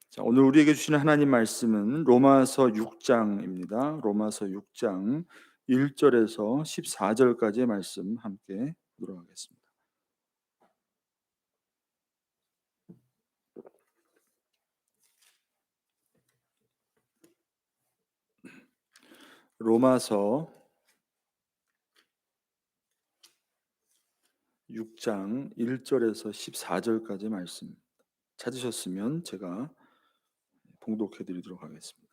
자, 오늘 우리에게 주시는 하나님 말씀은 로마서 6장입니다. 로마서 6장 1절에서 14절까지의 말씀 함께 보도록 하겠습니다. 로마서 6장 1절에서 14절까지의 말씀 찾으셨으면 제가 봉독해 드리도록 하겠습니다.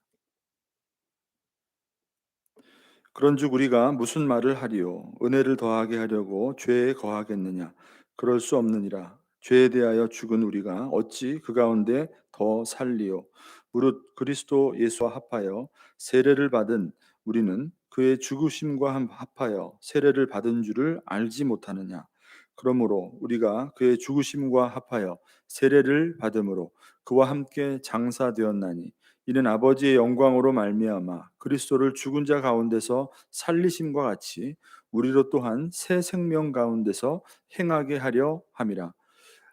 그런즉 우리가 무슨 말을 하리요? 은혜를 더하게 하려고 죄에 거하겠느냐? 그럴 수 없느니라. 죄에 대하여 죽은 우리가 어찌 그 가운데 더 살리요? 무릇 그리스도 예수와 합하여 세례를 받은 우리는 그의 죽으심과 합하여 세례를 받은 줄을 알지 못하느냐? 그러므로 우리가 그의 죽으심과 합하여 세례를 받음으로 그와 함께 장사되었나니 이는 아버지의 영광으로 말미암아 그리스도를 죽은 자 가운데서 살리심과 같이 우리로 또한 새 생명 가운데서 행하게 하려 함이라.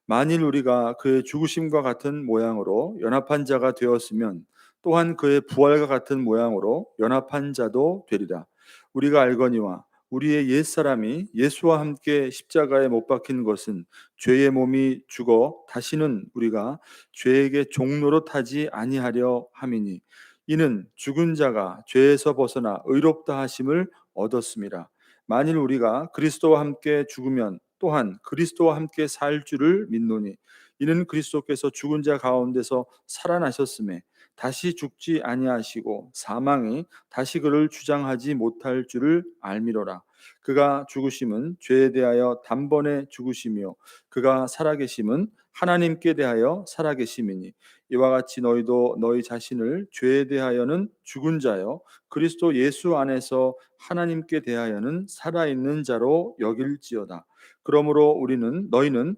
만일 우리가 그의 죽으심과 같은 모양으로 연합한 자가 되었으면 또한 그의 부활과 같은 모양으로 연합한 자도 되리라. 우리가 알거니와 우리의 옛사람이 예수와 함께 십자가에 못 박힌 것은 죄의 몸이 죽어 다시는 우리가 죄에게 종로로 타지 아니하려 함이니 이는 죽은 자가 죄에서 벗어나 의롭다 하심을 얻었음이라. 만일 우리가 그리스도와 함께 죽으면 또한 그리스도와 함께 살 줄을 믿노니 이는 그리스도께서 죽은 자 가운데서 살아나셨음에 다시 죽지 아니하시고 사망이 다시 그를 주장하지 못할 줄을 알미로라. 그가 죽으심은 죄에 대하여 단번에 죽으시며 그가 살아계심은 하나님께 대하여 살아계심이니 이와 같이 너희도 너희 자신을 죄에 대하여는 죽은 자요 그리스도 예수 안에서 하나님께 대하여는 살아있는 자로 여길지어다. 그러므로 우리는 너희는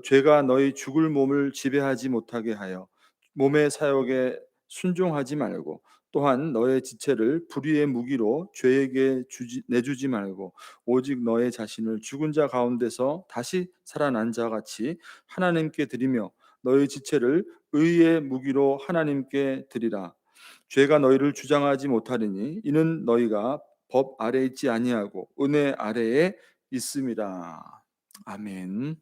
죄가 너희 죽을 몸을 지배하지 못하게 하여 몸의 사욕에 순종하지 말고 또한 너의 지체를 불의의 무기로 죄에게 내주지 말고 오직 너의 자신을 죽은 자 가운데서 다시 살아난 자 같이 하나님께 드리며 너의 지체를 의의 무기로 하나님께 드리라. 죄가 너희를 주장하지 못하리니 이는 너희가 법 아래 있지 아니하고 은혜 아래에 있음이라. 아멘.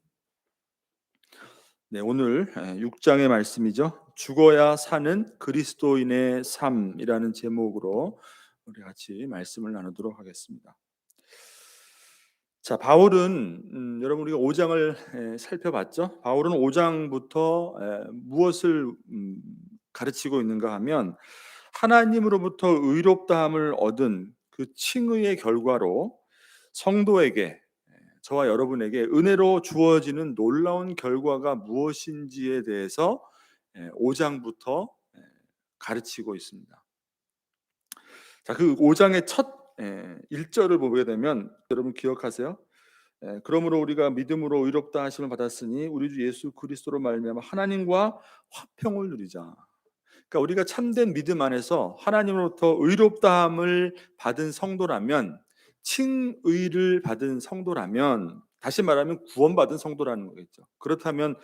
네, 오늘 6장의 말씀이죠. 죽어야 사는 그리스도인의 삶이라는 제목으로 우리 같이 말씀을 나누도록 하겠습니다. 자, 바울은 여러분 우리가 5장을 살펴봤죠. 바울은 5장부터 무엇을 가르치고 있는가 하면 하나님으로부터 의롭다함을 얻은 그 칭의의 결과로 성도에게 저와 여러분에게 은혜로 주어지는 놀라운 결과가 무엇인지에 대해서 5장부터 가르치고 있습니다. 자, 그 5장의 첫 1절을 보게 되면 여러분 기억하세요? 그러므로 우리가 믿음으로 의롭다 하심을 받았으니 우리 주 예수 그리스도로 말미암아 하나님과 화평을 누리자. 그러니까 우리가 참된 믿음 안에서 하나님으로부터 의롭다함을 받은 성도라면 칭의를 받은 성도라면 다시 말하면 구원받은 성도라는 거겠죠. 그렇다면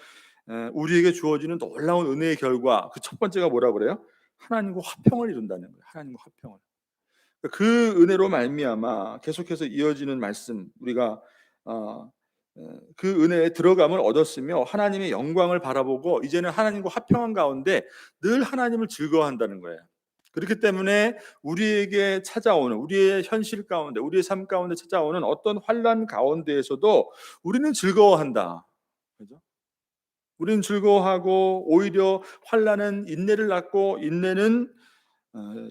우리에게 주어지는 놀라운 은혜의 결과 그 첫 번째가 뭐라 그래요? 하나님과 화평을 이룬다는 거예요. 하나님과 화평을. 그 은혜로 말미암아 계속해서 이어지는 말씀 우리가 어, 그 은혜에 들어감을 얻었으며 하나님의 영광을 바라보고 이제는 하나님과 화평한 가운데 늘 하나님을 즐거워한다는 거예요. 그렇기 때문에 우리에게 찾아오는 우리의 현실 가운데 우리의 삶 가운데 찾아오는 어떤 환난 가운데에서도 우리는 즐거워한다. 그죠? 우리는 즐거워하고 오히려 환난은 인내를 낳고 인내는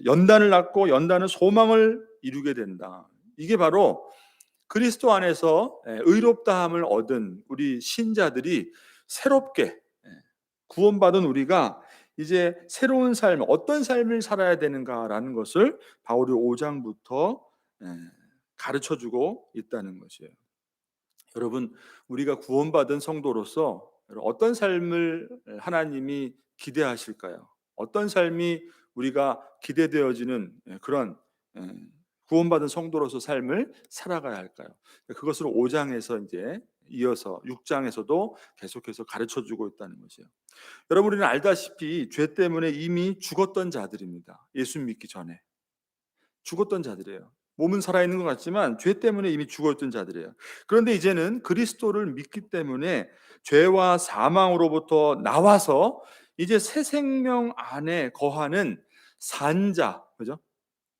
연단을 낳고 연단은 소망을 이루게 된다. 이게 바로 그리스도 안에서 의롭다함을 얻은 우리 신자들이 새롭게 구원받은 우리가 이제 새로운 삶, 어떤 삶을 살아야 되는가라는 것을 바울이 5장부터 가르쳐주고 있다는 것이에요. 여러분, 우리가 구원받은 성도로서 어떤 삶을 하나님이 기대하실까요? 어떤 삶이 우리가 기대되어지는 그런 구원받은 성도로서 삶을 살아가야 할까요? 그것을 5장에서 이제 이어서 6장에서도 계속해서 가르쳐 주고 있다는 것이에요. 여러분 우리는 알다시피 죄 때문에 이미 죽었던 자들입니다. 예수 믿기 전에 죽었던 자들이에요. 몸은 살아있는 것 같지만 죄 때문에 이미 죽었던 자들이에요. 그런데 이제는 그리스도를 믿기 때문에 죄와 사망으로부터 나와서 이제 새 생명 안에 거하는 산자, 그죠?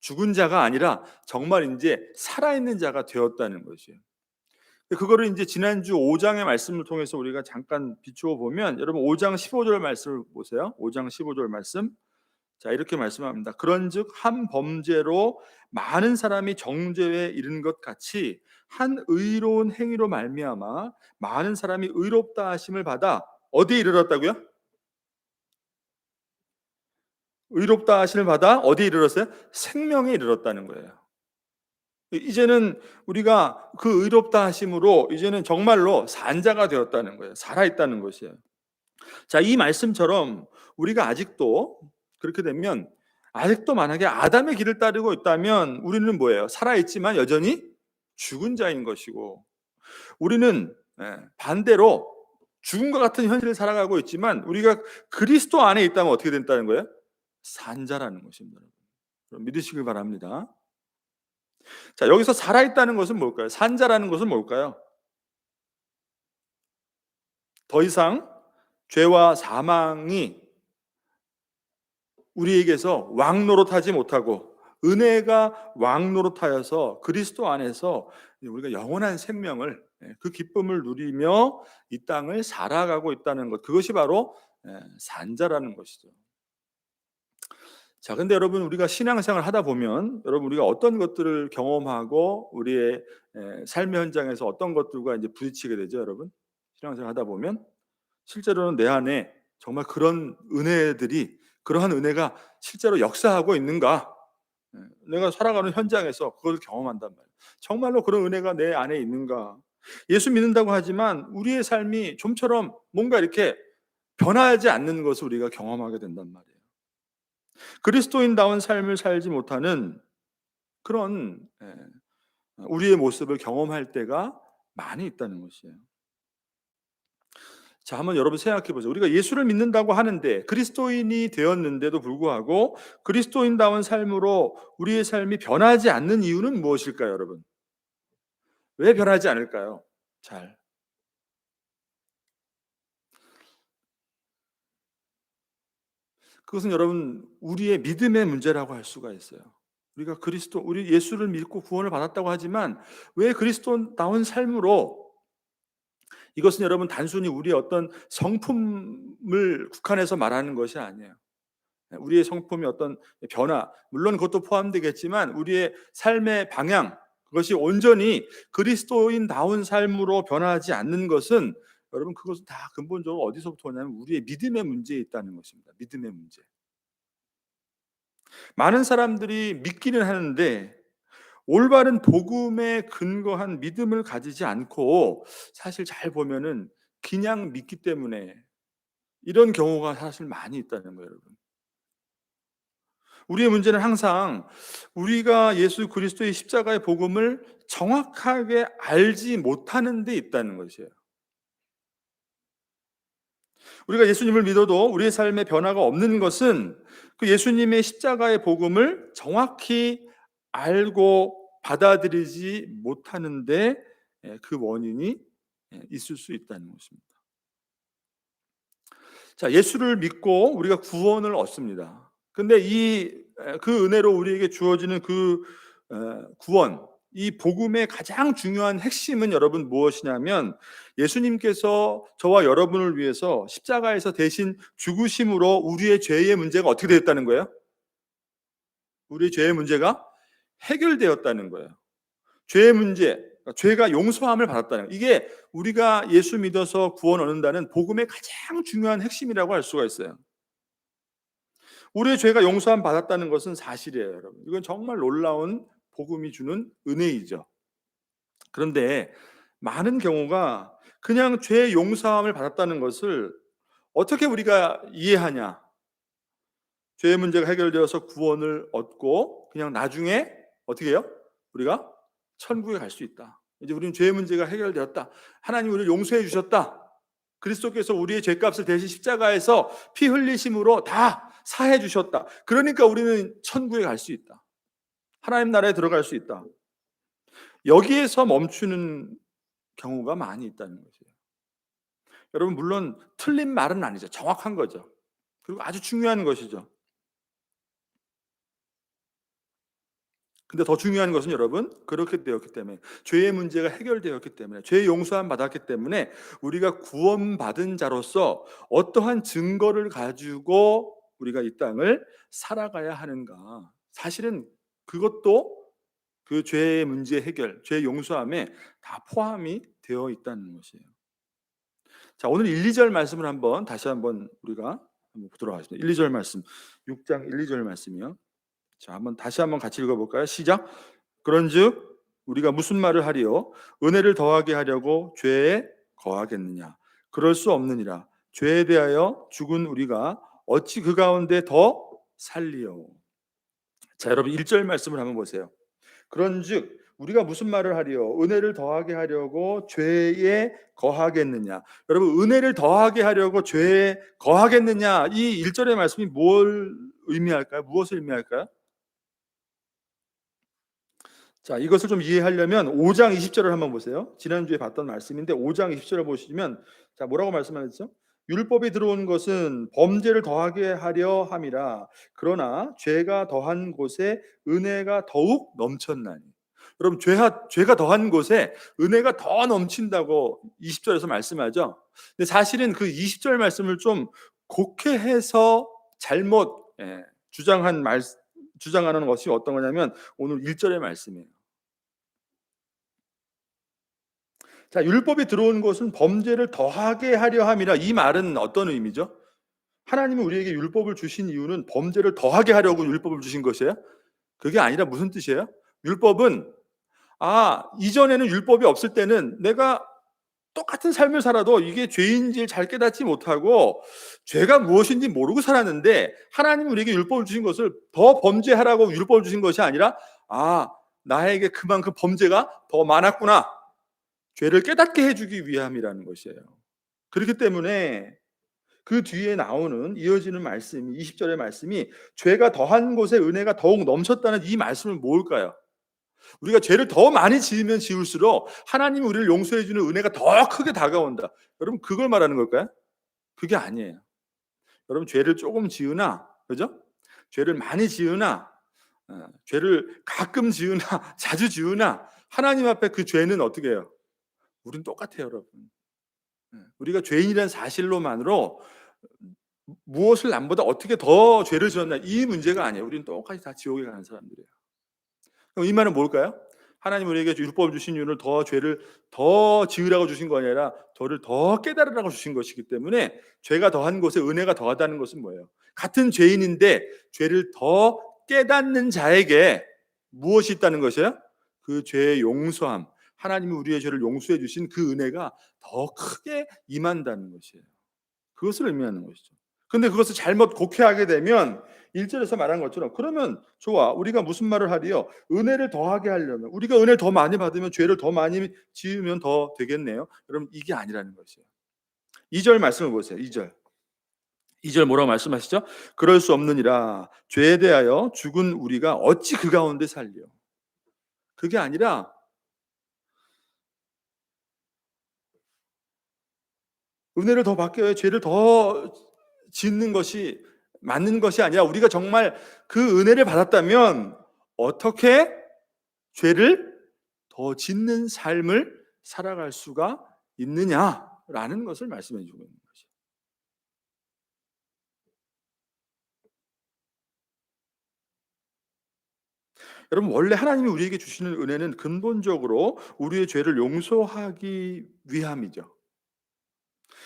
죽은 자가 아니라 정말 이제 살아있는 자가 되었다는 것이에요. 그거를 이제 지난주 5장의 말씀을 통해서 우리가 잠깐 비추어 보면 여러분 5장 15절 말씀을 보세요. 5장 15절 말씀. 자, 이렇게 말씀합니다. 그런즉 한 범죄로 많은 사람이 정죄에 이른 것 같이 한 의로운 행위로 말미암아 많은 사람이 의롭다 하심을 받아 어디에 이르렀다고요? 의롭다 하심을 받아 어디에 이르렀어요? 생명에 이르렀다는 거예요. 이제는 우리가 그 의롭다 하심으로 이제는 정말로 산자가 되었다는 거예요. 살아 있다는 것이에요. 자, 이 말씀처럼 우리가 아직도 그렇게 되면 아직도 만약에 아담의 길을 따르고 있다면 우리는 뭐예요? 살아 있지만 여전히 죽은 자인 것이고 우리는 반대로 죽음과 같은 현실을 살아가고 있지만 우리가 그리스도 안에 있다면 어떻게 된다는 거예요? 산자라는 것입니다. 여러분. 믿으시길 바랍니다. 자, 여기서 살아있다는 것은 뭘까요? 산자라는 것은 뭘까요? 더 이상 죄와 사망이 우리에게서 왕노릇하지 못하고 은혜가 왕노릇하여서 그리스도 안에서 우리가 영원한 생명을 그 기쁨을 누리며 이 땅을 살아가고 있다는 것, 그것이 바로 산자라는 것이죠. 자, 근데 여러분 우리가 신앙생활을 하다 보면 여러분 우리가 어떤 것들을 경험하고 우리의 삶의 현장에서 어떤 것들과 이제 부딪히게 되죠, 여러분? 신앙생활 하다 보면 실제로는 내 안에 정말 그런 은혜들이 그러한 은혜가 실제로 역사하고 있는가? 내가 살아가는 현장에서 그걸 경험한단 말이에요. 정말로 그런 은혜가 내 안에 있는가? 예수 믿는다고 하지만 우리의 삶이 좀처럼 뭔가 이렇게 변하지 않는 것을 우리가 경험하게 된단 말이에요. 그리스도인다운 삶을 살지 못하는 그런 우리의 모습을 경험할 때가 많이 있다는 것이에요. 자, 한번 여러분 생각해 보세요. 우리가 예수를 믿는다고 하는데 그리스도인이 되었는데도 불구하고 그리스도인다운 삶으로 우리의 삶이 변하지 않는 이유는 무엇일까요, 여러분? 왜 변하지 않을까요? 잘. 그것은 여러분 우리의 믿음의 문제라고 할 수가 있어요. 우리가 우리 예수를 믿고 구원을 받았다고 하지만 왜 그리스도다운 삶으로 이것은 여러분 단순히 우리의 어떤 성품을 국한해서 말하는 것이 아니에요. 우리의 성품이 어떤 변화, 물론 그것도 포함되겠지만 우리의 삶의 방향, 그것이 온전히 그리스도인다운 삶으로 변하지 않는 것은 여러분 그것은 다 근본적으로 어디서부터 오냐면 우리의 믿음의 문제에 있다는 것입니다. 믿음의 문제. 많은 사람들이 믿기는 하는데 올바른 복음에 근거한 믿음을 가지지 않고 사실 잘 보면은 그냥 믿기 때문에 이런 경우가 사실 많이 있다는 거예요, 여러분. 우리의 문제는 항상 우리가 예수 그리스도의 십자가의 복음을 정확하게 알지 못하는 데 있다는 것이에요. 우리가 예수님을 믿어도 우리의 삶에 변화가 없는 것은 그 예수님의 십자가의 복음을 정확히 알고 받아들이지 못하는데 그 원인이 있을 수 있다는 것입니다. 자, 예수를 믿고 우리가 구원을 얻습니다. 근데 그 은혜로 우리에게 주어지는 그 구원, 이 복음의 가장 중요한 핵심은 여러분 무엇이냐면 예수님께서 저와 여러분을 위해서 십자가에서 대신 죽으심으로 우리의 죄의 문제가 어떻게 되었다는 거예요? 우리의 죄의 문제가 해결되었다는 거예요. 죄의 문제, 그러니까 죄가 용서함을 받았다는 거예요. 이게 우리가 예수 믿어서 구원 얻는다는 복음의 가장 중요한 핵심이라고 할 수가 있어요. 우리의 죄가 용서함 받았다는 것은 사실이에요, 여러분. 이건 정말 놀라운 복음이 주는 은혜이죠. 그런데 많은 경우가 그냥 죄 용서함을 받았다는 것을 어떻게 우리가 이해하냐? 죄의 문제가 해결되어서 구원을 얻고 그냥 나중에 어떻게 해요? 우리가 천국에 갈 수 있다. 이제 우리는 죄의 문제가 해결되었다. 하나님 우리를 용서해 주셨다. 그리스도께서 우리의 죄값을 대신 십자가에서 피 흘리심으로 다 사해 주셨다. 그러니까 우리는 천국에 갈 수 있다. 하나님 나라에 들어갈 수 있다. 여기에서 멈추는 경우가 많이 있다는 거죠. 여러분 물론 틀린 말은 아니죠. 정확한 거죠. 그리고 아주 중요한 것이죠. 근데 더 중요한 것은 여러분 그렇게 되었기 때문에 죄의 문제가 해결되었기 때문에 죄의 용서함 받았기 때문에 우리가 구원받은 자로서 어떠한 증거를 가지고 우리가 이 땅을 살아가야 하는가. 사실은 그것도 그 죄의 문제 해결, 죄의 용서함에 다 포함이 되어 있다는 것이에요. 자, 오늘 1, 2절 말씀을 한번 다시 한번 우리가 한번 보도록 하겠습니다. 1, 2절 말씀. 6장 1, 2절 말씀이요. 자, 한번 다시 한번 같이 읽어 볼까요? 시작. 그런즉 우리가 무슨 말을 하리요? 은혜를 더하게 하려고 죄에 거하겠느냐? 그럴 수 없느니라. 죄에 대하여 죽은 우리가 어찌 그 가운데 더 살리요? 자, 여러분 1절 말씀을 한번 보세요. 그런즉 우리가 무슨 말을 하리요? 은혜를 더하게 하려고 죄에 거하겠느냐? 여러분 은혜를 더하게 하려고 죄에 거하겠느냐? 이 1절의 말씀이 뭘 의미할까요? 무엇을 의미할까요? 자, 이것을 좀 이해하려면 5장 20절을 한번 보세요. 지난주에 봤던 말씀인데 5장 20절을 보시면 자, 뭐라고 말씀하셨죠? 율법이 들어온 것은 범죄를 더하게 하려 함이라. 그러나 죄가 더한 곳에 은혜가 더욱 넘쳤나니. 여러분 죄가 더한 곳에 은혜가 더 넘친다고 20절에서 말씀하죠. 근데 사실은 그 20절 말씀을 좀 곡해해서 잘못 주장하는 것이 어떤 거냐면 오늘 1절의 말씀이에요. 자, 율법이 들어온 것은 범죄를 더하게 하려 함이라. 이 말은 어떤 의미죠? 하나님이 우리에게 율법을 주신 이유는 범죄를 더하게 하려고 율법을 주신 것이에요? 그게 아니라 무슨 뜻이에요? 율법은 이전에는 율법이 없을 때는 내가 똑같은 삶을 살아도 이게 죄인지를 잘 깨닫지 못하고 죄가 무엇인지 모르고 살았는데 하나님이 우리에게 율법을 주신 것을 더 범죄하라고 율법을 주신 것이 아니라 나에게 그만큼 범죄가 더 많았구나. 죄를 깨닫게 해주기 위함이라는 것이에요. 그렇기 때문에 그 뒤에 나오는 이어지는 말씀이 20절의 말씀이 죄가 더한 곳에 은혜가 더욱 넘쳤다는 이 말씀은 뭘까요? 우리가 죄를 더 많이 지으면 지을수록 하나님이 우리를 용서해 주는 은혜가 더 크게 다가온다. 여러분 그걸 말하는 걸까요? 그게 아니에요. 여러분 죄를 조금 지으나 그죠? 죄를 많이 지으나 죄를 가끔 지으나 자주 지으나 하나님 앞에 그 죄는 어떻게 해요? 우린 똑같아요, 여러분. 우리가 죄인이라는 사실로만으로 무엇을 남보다 어떻게 더 죄를 지었나 이 문제가 아니에요. 우리는 똑같이 다 지옥에 가는 사람들이에요. 그럼 이 말은 뭘까요? 하나님 우리에게 율법을 주신 이유는 더 죄를 더 지으라고 주신 거 아니라 저를 더 깨달으라고 주신 것이기 때문에 죄가 더한 곳에 은혜가 더하다는 것은 뭐예요? 같은 죄인인데 죄를 더 깨닫는 자에게 무엇이 있다는 것이에요? 그 죄의 용서함, 하나님이 우리의 죄를 용서해 주신 그 은혜가 더 크게 임한다는 것이에요. 그것을 의미하는 것이죠. 근데 그것을 잘못 곡해하게 되면 1절에서 말한 것처럼 그러면 좋아. 우리가 무슨 말을 하리요? 은혜를 더하게 하려면 우리가 은혜를 더 많이 받으면 죄를 더 많이 지으면 더 되겠네요. 여러분 이게 아니라는 것이에요. 2절 말씀을 보세요. 2절. 2절 뭐라고 말씀하시죠? 그럴 수 없느니라. 죄에 대하여 죽은 우리가 어찌 그 가운데 살려. 그게 아니라 은혜를 더 받기 위해 죄를 더 짓는 것이 맞는 것이 아니라 우리가 정말 그 은혜를 받았다면 어떻게 죄를 더 짓는 삶을 살아갈 수가 있느냐라는 것을 말씀해 주고 있는 것이죠. 여러분 원래 하나님이 우리에게 주시는 은혜는 근본적으로 우리의 죄를 용서하기 위함이죠.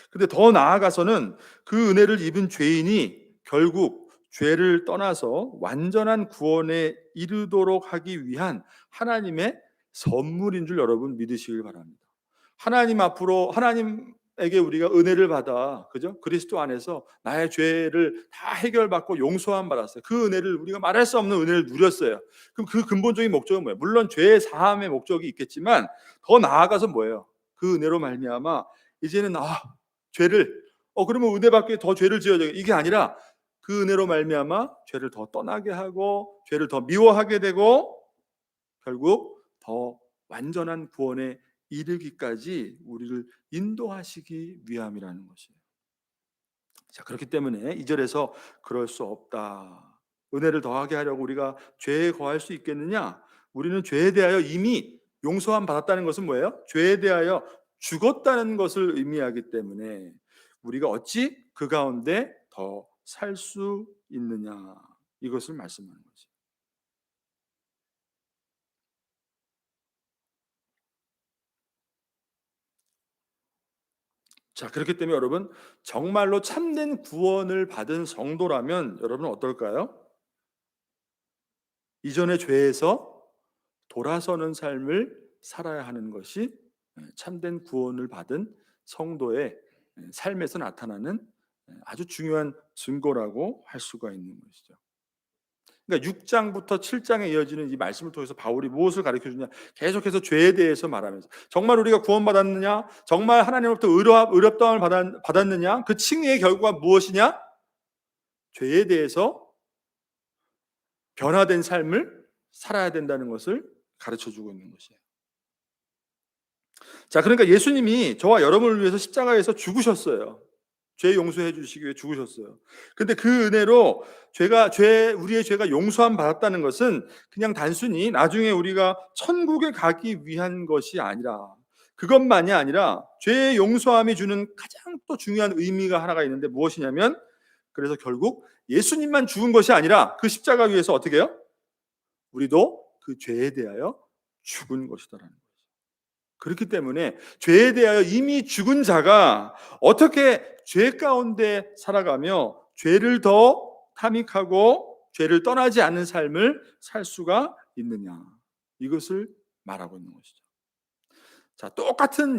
근데 더 나아가서는 그 은혜를 입은 죄인이 결국 죄를 떠나서 완전한 구원에 이르도록 하기 위한 하나님의 선물인 줄 여러분 믿으시길 바랍니다. 하나님 앞으로 하나님 에게 우리가 은혜를 받아, 그죠? 그리스도 안에서 나의 죄를 다 해결받고 용서함 받았어요. 그 은혜를 우리가 말할 수 없는 은혜를 누렸어요. 그럼 그 근본적인 목적은 뭐예요? 물론 죄의 사함의 목적이 있겠지만 더 나아가서 뭐예요? 그 은혜로 말미암아 이제는 죄를 그러면 은혜 받기 더 죄를 지어져, 이게 아니라 그 은혜로 말미암아 죄를 더 떠나게 하고 죄를 더 미워하게 되고 결국 더 완전한 구원에 이르기까지 우리를 인도하시기 위함이라는 것이에요. 자, 그렇기 때문에 2절에서 그럴 수 없다. 은혜를 더하게 하려고 우리가 죄에 거할 수 있겠느냐? 우리는 죄에 대하여 이미 용서함 받았다는 것은 뭐예요? 죄에 대하여 죽었다는 것을 의미하기 때문에 우리가 어찌 그 가운데 더 살 수 있느냐? 이것을 말씀하는 거죠. 자, 그렇기 때문에 여러분, 정말로 참된 구원을 받은 성도라면 여러분 어떨까요? 이전의 죄에서 돌아서는 삶을 살아야 하는 것이 참된 구원을 받은 성도의 삶에서 나타나는 아주 중요한 증거라고 할 수가 있는 것이죠. 그러니까 6장부터 7장에 이어지는 이 말씀을 통해서 바울이 무엇을 가르쳐 주냐? 계속해서 죄에 대해서 말하면서 정말 우리가 구원받았느냐? 정말 하나님으로부터 의롭다함을 받았느냐? 그 칭의의 결과가 무엇이냐? 죄에 대해서 변화된 삶을 살아야 된다는 것을 가르쳐 주고 있는 것이에요. 자, 그러니까 예수님이 저와 여러분을 위해서 십자가에서 죽으셨어요. 죄 용서해 주시기 위해 죽으셨어요. 근데 그 은혜로 우리의 죄가 용서함 받았다는 것은 그냥 단순히 나중에 우리가 천국에 가기 위한 것이 아니라, 그것만이 아니라 죄의 용서함이 주는 가장 또 중요한 의미가 하나가 있는데 무엇이냐면, 그래서 결국 예수님만 죽은 것이 아니라 그 십자가 위에서 어떻게 해요? 우리도 그 죄에 대하여 죽은 것이다라는 거예요. 그렇기 때문에 죄에 대하여 이미 죽은 자가 어떻게 죄 가운데 살아가며 죄를 더 탐닉하고 죄를 떠나지 않는 삶을 살 수가 있느냐, 이것을 말하고 있는 것이죠. 자,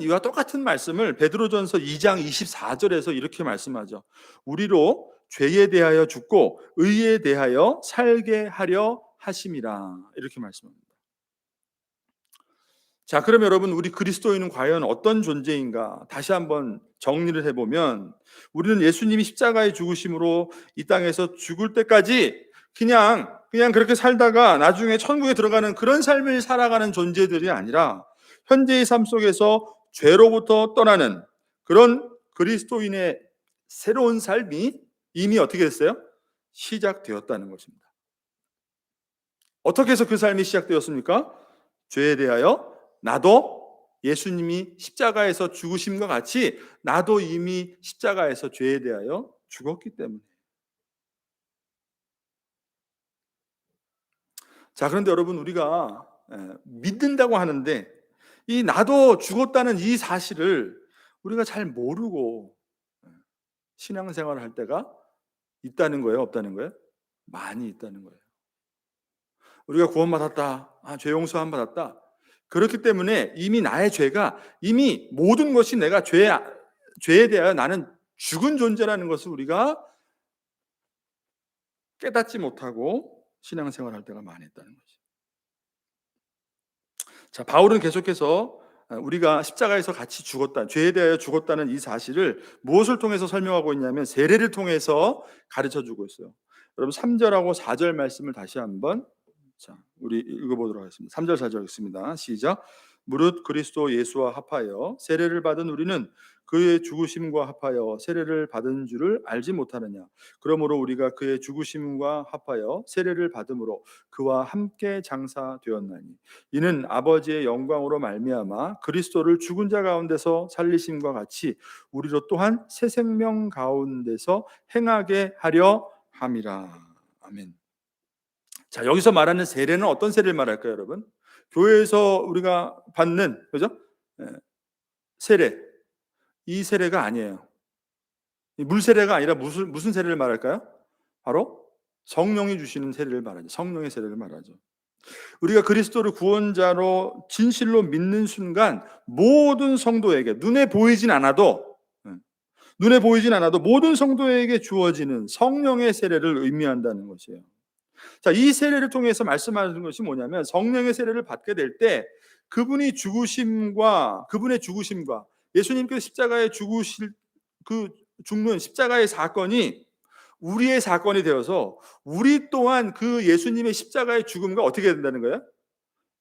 이와 똑같은 말씀을 베드로전서 2장 24절에서 이렇게 말씀하죠. 우리로 죄에 대하여 죽고 의에 대하여 살게 하려 하심이라, 이렇게 말씀합니다. 자, 그럼 여러분, 우리 그리스도인은 과연 어떤 존재인가? 다시 한번 정리를 해보면, 우리는 예수님이 십자가의 죽으심으로 이 땅에서 죽을 때까지 그냥 그렇게 살다가 나중에 천국에 들어가는 그런 삶을 살아가는 존재들이 아니라, 현재의 삶 속에서 죄로부터 떠나는 그런 그리스도인의 새로운 삶이 이미 어떻게 됐어요? 시작되었다는 것입니다. 어떻게 해서 그 삶이 시작되었습니까? 죄에 대하여 나도 예수님이 십자가에서 죽으심과 같이 나도 이미 십자가에서 죄에 대하여 죽었기 때문에. 자, 그런데 여러분, 우리가 믿는다고 하는데 이 나도 죽었다는 이 사실을 우리가 잘 모르고 신앙생활을 할 때가 있다는 거예요, 없다는 거예요? 많이 있다는 거예요. 우리가 구원받았다, 죄 용서함 받았다, 그렇기 때문에 이미 나의 죄가, 이미 모든 것이 내가 죄에 대하여 나는 죽은 존재라는 것을 우리가 깨닫지 못하고 신앙생활할 때가 많이 있다는 거죠. 자, 바울은 계속해서 우리가 십자가에서 같이 죽었다, 죄에 대하여 죽었다는 이 사실을 무엇을 통해서 설명하고 있냐면 세례를 통해서 가르쳐 주고 있어요. 여러분, 3절하고 4절 말씀을 다시 한번 우리 읽어보도록 하겠습니다. 3절 4절 읽습니다. 시작. 무릇 그리스도 예수와 합하여 세례를 받은 우리는 그의 죽으심과 합하여 세례를 받은 줄을 알지 못하느냐. 그러므로 우리가 그의 죽으심과 합하여 세례를 받음으로 그와 함께 장사되었나니 이는 아버지의 영광으로 말미암아 그리스도를 죽은 자 가운데서 살리심과 같이 우리로 또한 새 생명 가운데서 행하게 하려 함이라. 아멘. 자, 여기서 말하는 세례는 어떤 세례를 말할까요, 여러분? 교회에서 우리가 받는, 그죠? 세례. 이 세례가 아니에요. 물 세례가 아니라 무슨 세례를 말할까요? 바로 성령이 주시는 세례를 말하죠. 성령의 세례를 말하죠. 우리가 그리스도를 구원자로 진실로 믿는 순간 모든 성도에게 눈에 보이진 않아도 눈에 보이진 않아도 모든 성도에게 주어지는 성령의 세례를 의미한다는 것이에요. 자, 이 세례를 통해서 말씀하는 것이 뭐냐면 성령의 세례를 받게 될 때 그분의 죽으심과 예수님께서 십자가에 죽으실 그 죽는 십자가의 사건이 우리의 사건이 되어서 우리 또한 그 예수님의 십자가의 죽음과 어떻게 된다는 거예요?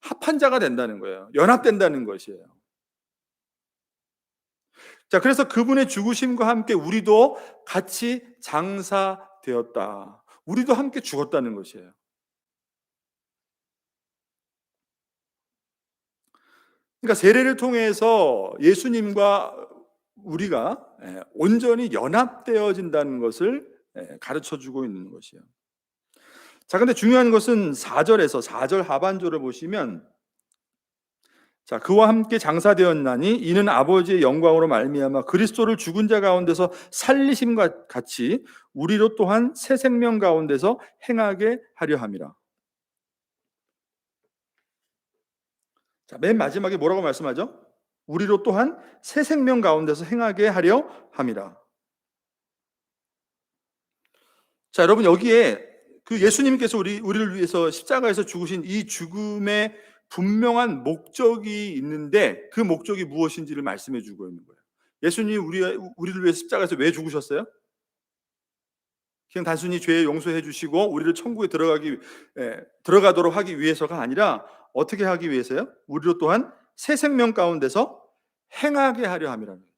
합한 자가 된다는 거예요. 연합된다는 것이에요. 자, 그래서 그분의 죽으심과 함께 우리도 같이 장사되었다. 우리도 함께 죽었다는 것이에요. 그러니까 세례를 통해서 예수님과 우리가 온전히 연합되어진다는 것을 가르쳐 주고 있는 것이에요. 자, 근데 중요한 것은 4절에서 4절 하반절을 보시면 자, 그와 함께 장사되었나니 이는 아버지의 영광으로 말미암아 그리스도를 죽은 자 가운데서 살리심과 같이 우리로 또한 새 생명 가운데서 행하게 하려 함이라. 자, 맨 마지막에 뭐라고 말씀하죠? 우리로 또한 새 생명 가운데서 행하게 하려 함이라. 자, 여러분 여기에 그 예수님께서 우리를 위해서 십자가에서 죽으신 이 죽음의 분명한 목적이 있는데 그 목적이 무엇인지를 말씀해 주고 있는 거예요. 예수님이 우리를 위해서 십자가에서 왜 죽으셨어요? 그냥 단순히 죄 용서해 주시고 우리를 천국에 들어가도록 하기 위해서가 아니라 어떻게 하기 위해서요? 우리로 또한 새 생명 가운데서 행하게 하려 함이라는 거예요.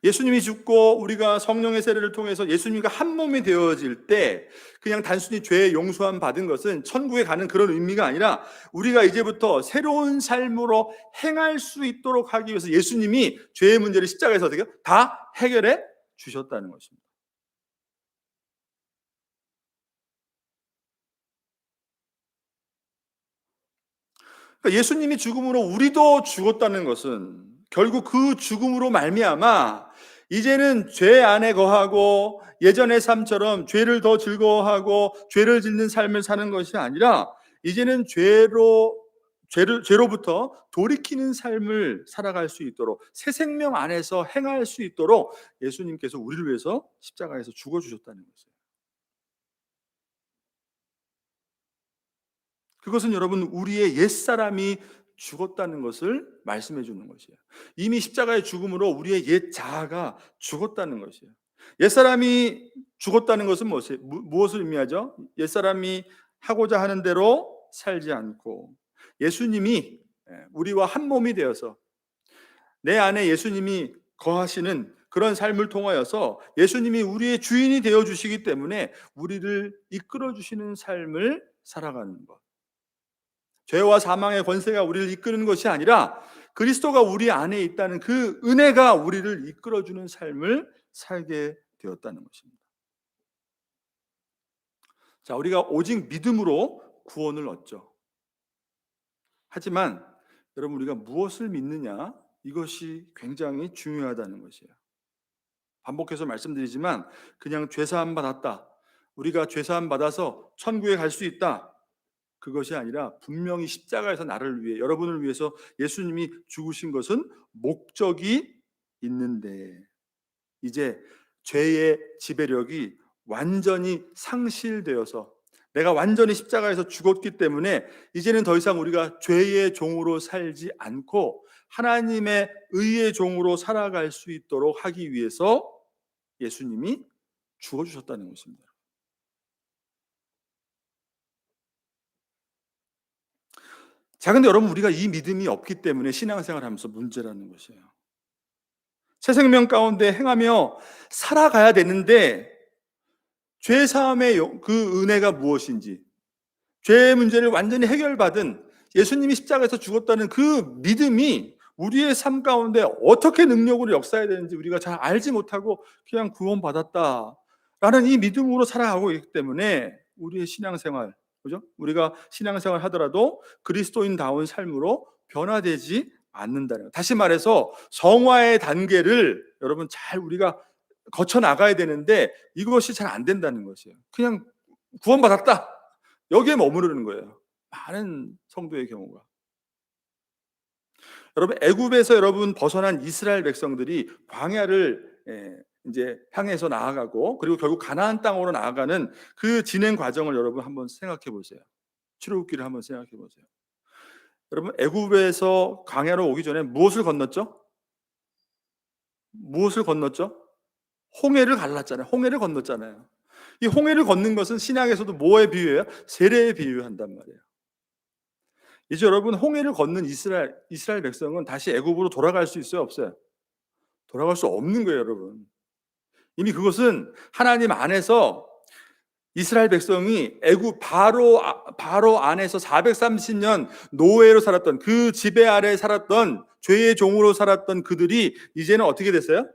예수님이 죽고 우리가 성령의 세례를 통해서 예수님과 한 몸이 되어질 때 그냥 단순히 죄의 용서함 받은 것은 천국에 가는 그런 의미가 아니라 우리가 이제부터 새로운 삶으로 행할 수 있도록 하기 위해서 예수님이 죄의 문제를 십자가에서 어떻게 다 해결해 주셨다는 것입니다. 그러니까 예수님이 죽음으로 우리도 죽었다는 것은 결국 그 죽음으로 말미암아 이제는 죄 안에 거하고 예전의 삶처럼 죄를 더 즐거워하고 죄를 짓는 삶을 사는 것이 아니라 이제는 죄로부터 돌이키는 삶을 살아갈 수 있도록 새 생명 안에서 행할 수 있도록 예수님께서 우리를 위해서 십자가에서 죽어 주셨다는 것이에요. 그것은 여러분 우리의 옛사람이 죽었다는 것을 말씀해 주는 것이에요. 이미 십자가의 죽음으로 우리의 옛 자아가 죽었다는 것이에요. 옛사람이 죽었다는 것은 무엇을 의미하죠? 옛사람이 하고자 하는 대로 살지 않고 예수님이 우리와 한 몸이 되어서 내 안에 예수님이 거하시는 그런 삶을 통하여서 예수님이 우리의 주인이 되어 주시기 때문에 우리를 이끌어 주시는 삶을 살아가는 것. 죄와 사망의 권세가 우리를 이끄는 것이 아니라 그리스도가 우리 안에 있다는 그 은혜가 우리를 이끌어주는 삶을 살게 되었다는 것입니다. 자, 우리가 오직 믿음으로 구원을 얻죠. 하지만 여러분 우리가 무엇을 믿느냐 이것이 굉장히 중요하다는 것이에요. 반복해서 말씀드리지만 그냥 죄사함 받았다. 우리가 죄사함 받아서 천국에 갈 수 있다. 그것이 아니라 분명히 십자가에서 나를 위해 여러분을 위해서 예수님이 죽으신 것은 목적이 있는데 이제 죄의 지배력이 완전히 상실되어서 내가 완전히 십자가에서 죽었기 때문에 이제는 더 이상 우리가 죄의 종으로 살지 않고 하나님의 의의 종으로 살아갈 수 있도록 하기 위해서 예수님이 죽어주셨다는 것입니다. 자, 근데 여러분 우리가 이 믿음이 없기 때문에 신앙생활을 하면서 문제라는 것이에요. 새 생명 가운데 행하며 살아가야 되는데 죄 사함의 그 은혜가 무엇인지 죄의 문제를 완전히 해결받은 예수님이 십자가에서 죽었다는 그 믿음이 우리의 삶 가운데 어떻게 능력으로 역사해야 되는지 우리가 잘 알지 못하고 그냥 구원받았다라는 이 믿음으로 살아가고 있기 때문에 우리의 신앙생활, 그죠? 우리가 신앙생활 하더라도 그리스도인다운 삶으로 변화되지 않는다는 것. 다시 말해서 성화의 단계를 여러분 잘 우리가 거쳐 나가야 되는데 이것이 잘 안 된다는 것이에요. 그냥 구원받았다. 여기에 머무르는 거예요. 많은 성도의 경우가. 여러분 애굽에서 여러분 벗어난 이스라엘 백성들이 광야를 이제 향해서 나아가고 그리고 결국 가나안 땅으로 나아가는 그 진행 과정을 여러분 한번 생각해 보세요. 출애굽기를 한번 생각해 보세요. 여러분 애굽에서 광야로 오기 전에 무엇을 건넜죠? 무엇을 건넜죠? 홍해를 갈랐잖아요. 홍해를 건넜잖아요. 이 홍해를 걷는 것은 신약에서도 뭐에 비유해요? 세례에 비유한단 말이에요. 이제 여러분 홍해를 걷는 이스라엘 백성은 다시 애굽으로 돌아갈 수 있어요, 없어요? 돌아갈 수 없는 거예요, 여러분. 이미 그것은 하나님 안에서 이스라엘 백성이 애굽 바로 안에서 430년 노예로 살았던 그 지배 아래 살았던 죄의 종으로 살았던 그들이 이제는 어떻게 됐어요?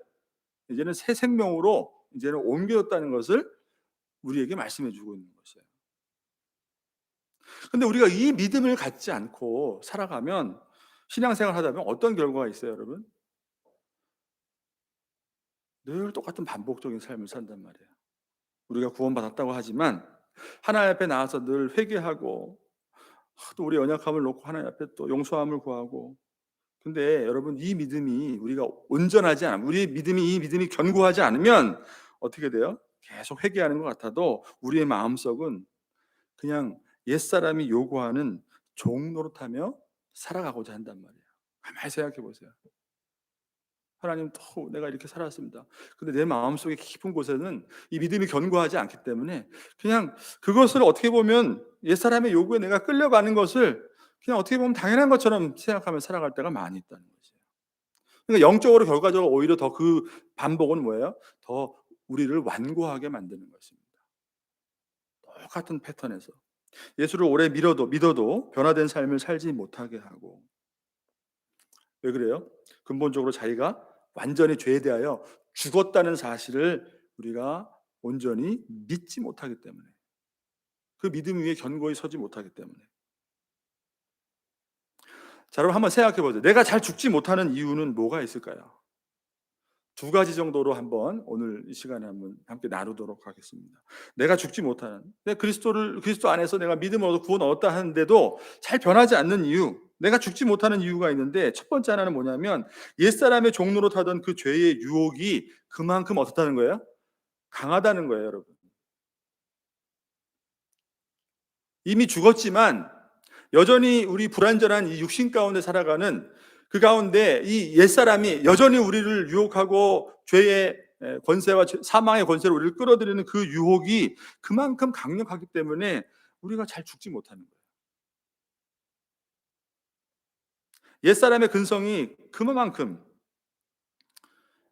이제는 새 생명으로 이제는 옮겨졌다는 것을 우리에게 말씀해 주고 있는 것이에요. 근데 우리가 이 믿음을 갖지 않고 살아가면 신앙생활 하다 보면 어떤 결과가 있어요, 여러분? 늘 똑같은 반복적인 삶을 산단 말이에요. 우리가 구원받았다고 하지만 하나님 앞에 나와서 늘 회개하고 또 우리 연약함을 놓고 하나님 앞에 또 용서함을 구하고 근데 여러분 이 믿음이 우리가 온전하지 않으면 이 믿음이 견고하지 않으면 어떻게 돼요? 계속 회개하는 것 같아도 우리의 마음속은 그냥 옛사람이 요구하는 종 노릇하며 살아가고자 한단 말이에요. 가만히 생각해 보세요. 하나님 또 내가 이렇게 살았습니다. 근데 내 마음속의 깊은 곳에는 이 믿음이 견고하지 않기 때문에 그냥 그것을 어떻게 보면 옛사람의 요구에 내가 끌려가는 것을 그냥 어떻게 보면 당연한 것처럼 생각하며 살아갈 때가 많이 있다는 거죠. 그러니까 영적으로 결과적으로 오히려 더 그 반복은 뭐예요? 더 우리를 완고하게 만드는 것입니다. 똑같은 패턴에서 예수를 오래 믿어도 변화된 삶을 살지 못하게 하고 왜 그래요? 근본적으로 자기가 완전히 죄에 대하여 죽었다는 사실을 우리가 온전히 믿지 못하기 때문에 그 믿음 위에 견고히 서지 못하기 때문에 자 여러분 한번 생각해 보세요. 내가 잘 죽지 못하는 이유는 뭐가 있을까요? 두 가지 정도로 한번 오늘 이 시간에 한번 함께 나누도록 하겠습니다. 내가 죽지 못하는 그리스도 안에서 내가 믿음을 얻어 구원 얻었다 하는데도 잘 변하지 않는 이유 내가 죽지 못하는 이유가 있는데 첫 번째 하나는 뭐냐면 옛사람의 종로로 타던 그 죄의 유혹이 그만큼 어떻다는 거예요? 강하다는 거예요, 여러분. 이미 죽었지만 여전히 우리 불완전한 이 육신 가운데 살아가는 그 가운데 이 옛사람이 여전히 우리를 유혹하고 죄의 권세와 사망의 권세로 우리를 끌어들이는 그 유혹이 그만큼 강력하기 때문에 우리가 잘 죽지 못하는 거예요. 옛사람의 근성이 그만큼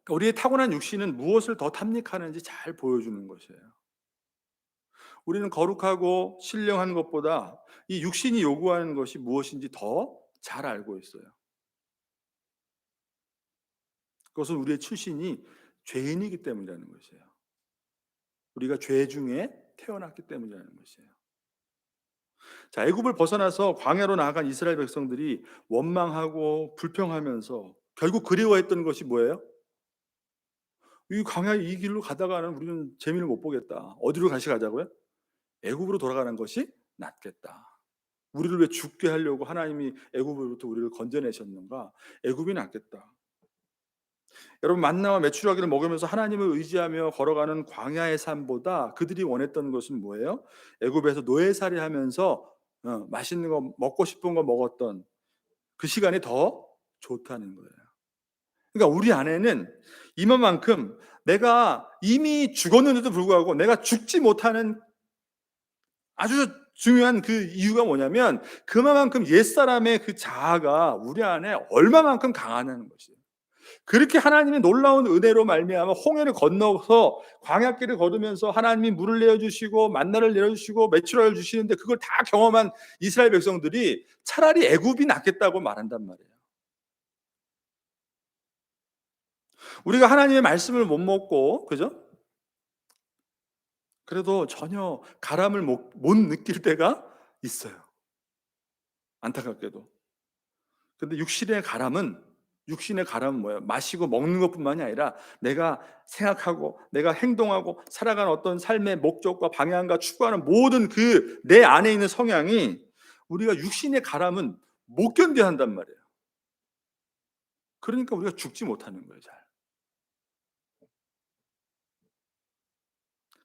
그러니까 우리의 타고난 육신은 무엇을 더 탐닉하는지 잘 보여주는 것이에요. 우리는 거룩하고 신령한 것보다 이 육신이 요구하는 것이 무엇인지 더 잘 알고 있어요. 그것은 우리의 출신이 죄인이기 때문이라는 것이에요. 우리가 죄 중에 태어났기 때문이라는 것이에요. 자, 애굽을 벗어나서 광야로 나아간 이스라엘 백성들이 원망하고 불평하면서 결국 그리워했던 것이 뭐예요? 이 광야 이 길로 가다가는 우리는 재미를 못 보겠다. 어디로 다시 가자고요? 애굽으로 돌아가는 것이 낫겠다. 우리를 왜 죽게 하려고 하나님이 애굽으로부터 우리를 건져내셨는가? 애굽이 낫겠다. 여러분 만나와 메추라기를 먹으면서 하나님을 의지하며 걸어가는 광야의 삶보다 그들이 원했던 것은 뭐예요? 애굽에서 노예살이하면서 맛있는 거 먹고 싶은 거 먹었던 그 시간이 더 좋다는 거예요. 그러니까 우리 안에는 이만큼 내가 이미 죽었는데도 불구하고 내가 죽지 못하는 아주 중요한 그 이유가 뭐냐면 그만큼 옛사람의 그 자아가 우리 안에 얼마만큼 강하다는 것이에요. 그렇게 하나님의 놀라운 은혜로 말미암아 홍해를 건너서 광야길을 걸으면서 하나님이 물을 내어주시고 만나를 내려주시고 메추라를 주시는데 그걸 다 경험한 이스라엘 백성들이 차라리 애굽이 낫겠다고 말한단 말이에요. 우리가 하나님의 말씀을 못 먹고 그죠? 그래도 전혀 가람을 못 느낄 때가 있어요. 안타깝게도. 근데 육신의 가람은 뭐예요? 마시고 먹는 것뿐만이 아니라 내가 생각하고 내가 행동하고 살아가는 어떤 삶의 목적과 방향과 추구하는 모든 그 내 안에 있는 성향이 우리가 육신의 가람은 못 견뎌 한단 말이에요. 그러니까 우리가 죽지 못하는 거예요, 잘.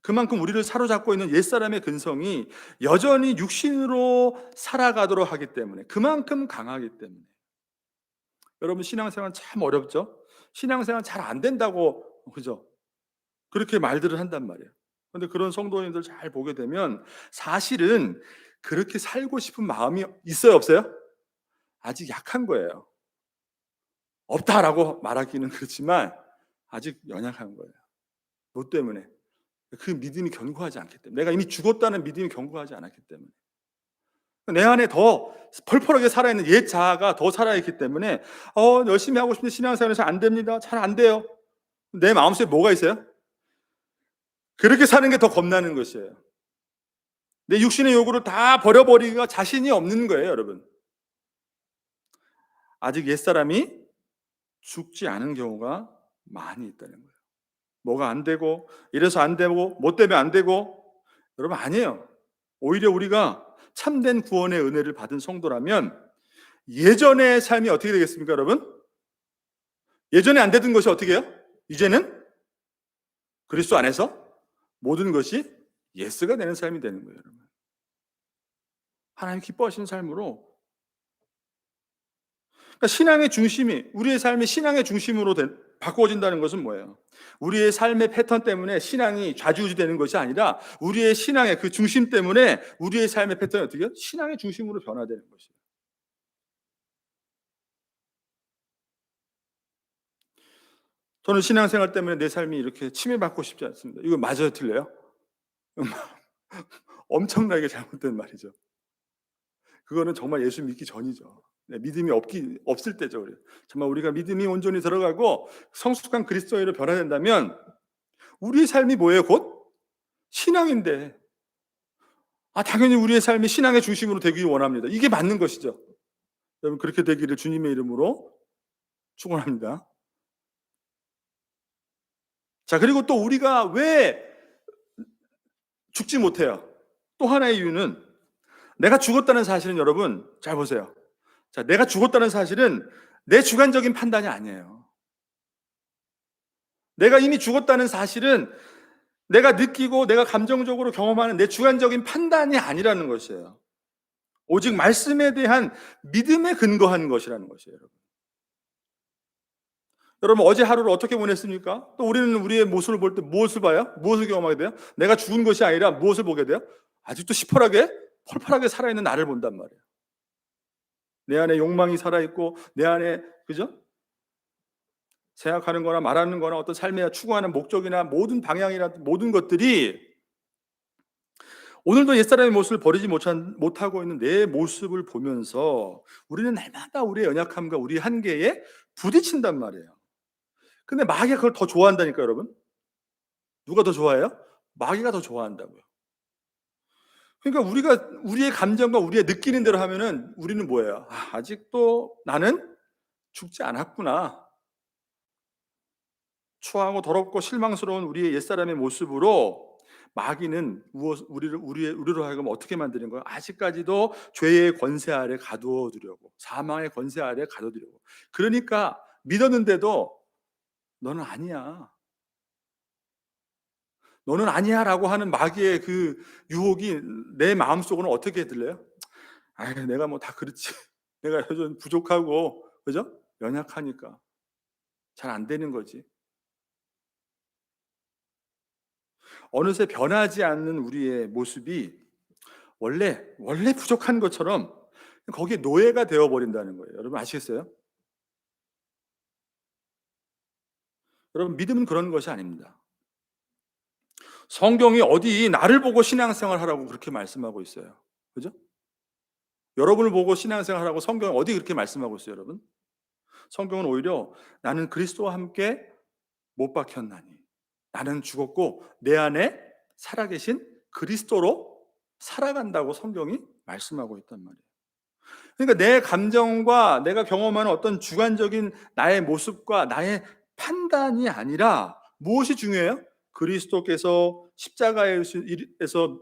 그만큼 우리를 사로잡고 있는 옛사람의 근성이 여전히 육신으로 살아가도록 하기 때문에, 그만큼 강하기 때문에. 여러분, 신앙생활 참 어렵죠? 신앙생활 잘 안 된다고, 그죠? 그렇게 말들을 한단 말이에요. 근데 그런 성도님들 잘 보게 되면 사실은 그렇게 살고 싶은 마음이 있어요, 없어요? 아직 약한 거예요. 없다라고 말하기는 그렇지만 아직 연약한 거예요. 뭐 때문에? 그 믿음이 견고하지 않기 때문에. 내가 이미 죽었다는 믿음이 견고하지 않았기 때문에. 내 안에 더 펄펄하게 살아있는 옛 자아가 더 살아있기 때문에 열심히 하고 싶은데 신앙생활이 잘 안 됩니다. 잘 안 돼요. 내 마음속에 뭐가 있어요? 그렇게 사는 게 더 겁나는 것이에요. 내 육신의 요구를 다 버려버리기가 자신이 없는 거예요, 여러분. 아직 옛사람이 죽지 않은 경우가 많이 있다는 거예요. 뭐가 안 되고, 이래서 안 되고, 뭐 때문에 안 되고, 여러분, 아니에요. 오히려 우리가 참된 구원의 은혜를 받은 성도라면 예전의 삶이 어떻게 되겠습니까, 여러분? 예전에 안 되던 것이 어떻게 해요? 이제는 그리스도 안에서 모든 것이 예스가 되는 삶이 되는 거예요, 여러분. 하나님 기뻐하시는 삶으로. 그러니까 신앙의 중심이, 우리의 삶이 신앙의 중심으로 바꾸어진다는 것은 뭐예요? 우리의 삶의 패턴 때문에 신앙이 좌지우지되는 것이 아니라 우리의 신앙의 그 중심 때문에 우리의 삶의 패턴이 어떻게 해요? 신앙의 중심으로 변화되는 것이에요. 저는 신앙생활 때문에 내 삶이 이렇게 침해받고 싶지 않습니다. 이거 맞아요, 틀려요? 엄청나게 잘못된 말이죠. 그거는 정말 예수 믿기 전이죠. 네, 믿음이 없을 때죠. 정말 우리가 믿음이 온전히 들어가고 성숙한 그리스도인으로 변화된다면 우리의 삶이 뭐예요? 곧 신앙인데, 당연히 우리의 삶이 신앙의 중심으로 되기 원합니다. 이게 맞는 것이죠. 여러분, 그렇게 되기를 주님의 이름으로 축원합니다. 자, 그리고 또 우리가 왜 죽지 못해요? 또 하나의 이유는, 내가 죽었다는 사실은, 여러분 잘 보세요. 자, 내가 죽었다는 사실은 내 주관적인 판단이 아니에요. 내가 이미 죽었다는 사실은 내가 느끼고 내가 감정적으로 경험하는 내 주관적인 판단이 아니라는 것이에요. 오직 말씀에 대한 믿음에 근거한 것이라는 것이에요, 여러분. 여러분, 어제 하루를 어떻게 보냈습니까? 또 우리는 우리의 모습을 볼 때 무엇을 봐요? 무엇을 경험하게 돼요? 내가 죽은 것이 아니라 무엇을 보게 돼요? 아직도 시퍼하게, 펄펄하게 살아있는 나를 본단 말이에요. 내 안에 욕망이 살아있고, 내 안에, 그죠? 생각하는 거나 말하는 거나 어떤 삶에 추구하는 목적이나 모든 방향이나 모든 것들이 오늘도 옛사람의 모습을 버리지 못하고 있는 내 모습을 보면서 우리는 날마다 우리의 연약함과 우리의 한계에 부딪힌단 말이에요. 근데 마귀가 그걸 더 좋아한다니까요, 여러분. 누가 더 좋아해요? 마귀가 더 좋아한다고요. 그러니까 우리가 우리의 감정과 우리의 느끼는 대로 하면은 우리는 뭐예요? 아직도 나는 죽지 않았구나. 추하고 더럽고 실망스러운 우리의 옛사람의 모습으로 마귀는 우리로 하여금 어떻게 만드는 거예요? 아직까지도 죄의 권세 아래 가두어 두려고, 사망의 권세 아래 가둬두려고. 그러니까 믿었는데도 너는 아니야. 너는 아니야라고 하는 마귀의 그 유혹이 내 마음속으로는 어떻게 들려요? 내가 뭐 다 그렇지. 내가 여전히 부족하고, 그죠? 연약하니까 잘 안 되는 거지. 어느새 변하지 않는 우리의 모습이 원래 부족한 것처럼 거기에 노예가 되어 버린다는 거예요. 여러분 아시겠어요? 여러분, 믿음은 그런 것이 아닙니다. 성경이 어디 나를 보고 신앙생활 하라고 그렇게 말씀하고 있어요. 그죠? 여러분을 보고 신앙생활 하라고 성경이 어디 그렇게 말씀하고 있어요, 여러분? 성경은 오히려 나는 그리스도와 함께 못 박혔나니, 나는 죽었고 내 안에 살아계신 그리스도로 살아간다고 성경이 말씀하고 있단 말이에요. 그러니까 내 감정과 내가 경험하는 어떤 주관적인 나의 모습과 나의 판단이 아니라 무엇이 중요해요? 그리스도께서 십자가에서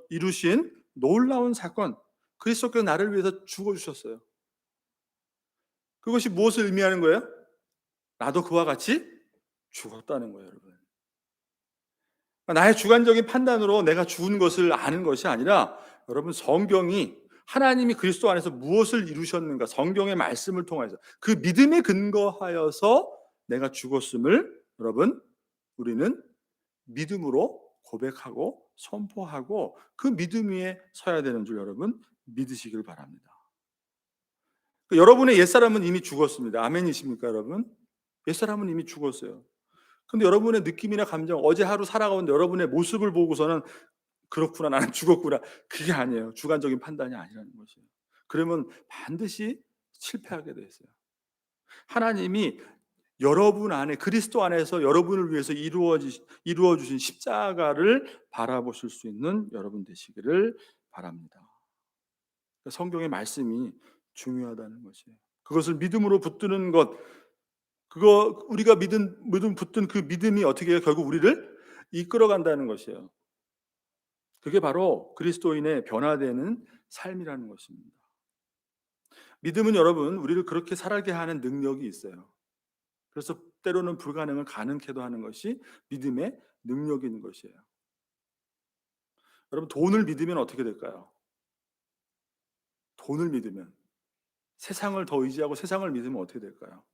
이루신 놀라운 사건, 그리스도께서 나를 위해서 죽어주셨어요. 그것이 무엇을 의미하는 거예요? 나도 그와 같이 죽었다는 거예요, 여러분. 나의 주관적인 판단으로 내가 죽은 것을 아는 것이 아니라 여러분 성경이 하나님이 그리스도 안에서 무엇을 이루셨는가 성경의 말씀을 통해서 그 믿음에 근거하여서 내가 죽었음을 여러분 우리는 믿음으로 고백하고 선포하고 그 믿음 위에 서야 되는 줄 여러분 믿으시길 바랍니다. 여러분의 옛사람은 이미 죽었습니다. 아멘이십니까 여러분? 옛사람은 이미 죽었어요. 근데 여러분의 느낌이나 감정, 어제 하루 살아가는 여러분의 모습을 보고서는 그렇구나, 나는 죽었구나. 그게 아니에요. 주관적인 판단이 아니라는 것이에요. 그러면 반드시 실패하게 돼 있어요. 하나님이 여러분 안에, 그리스도 안에서 여러분을 위해서 이루어 주신 십자가를 바라보실 수 있는 여러분 되시기를 바랍니다. 성경의 말씀이 중요하다는 것이에요. 그것을 믿음으로 붙드는 것, 그거 우리가 믿음 붙든 그 믿음이 어떻게 해요? 결국 우리를 이끌어간다는 것이에요. 그게 바로 그리스도인의 변화되는 삶이라는 것입니다. 믿음은 여러분 우리를 그렇게 살게 하는 능력이 있어요. 그래서 때로는 불가능을 가능케도 하는 것이 믿음의 능력인 것이에요. 여러분 돈을 믿으면 어떻게 될까요? 돈을 믿으면 세상을 더 의지하고 세상을 믿으면 어떻게 될까요?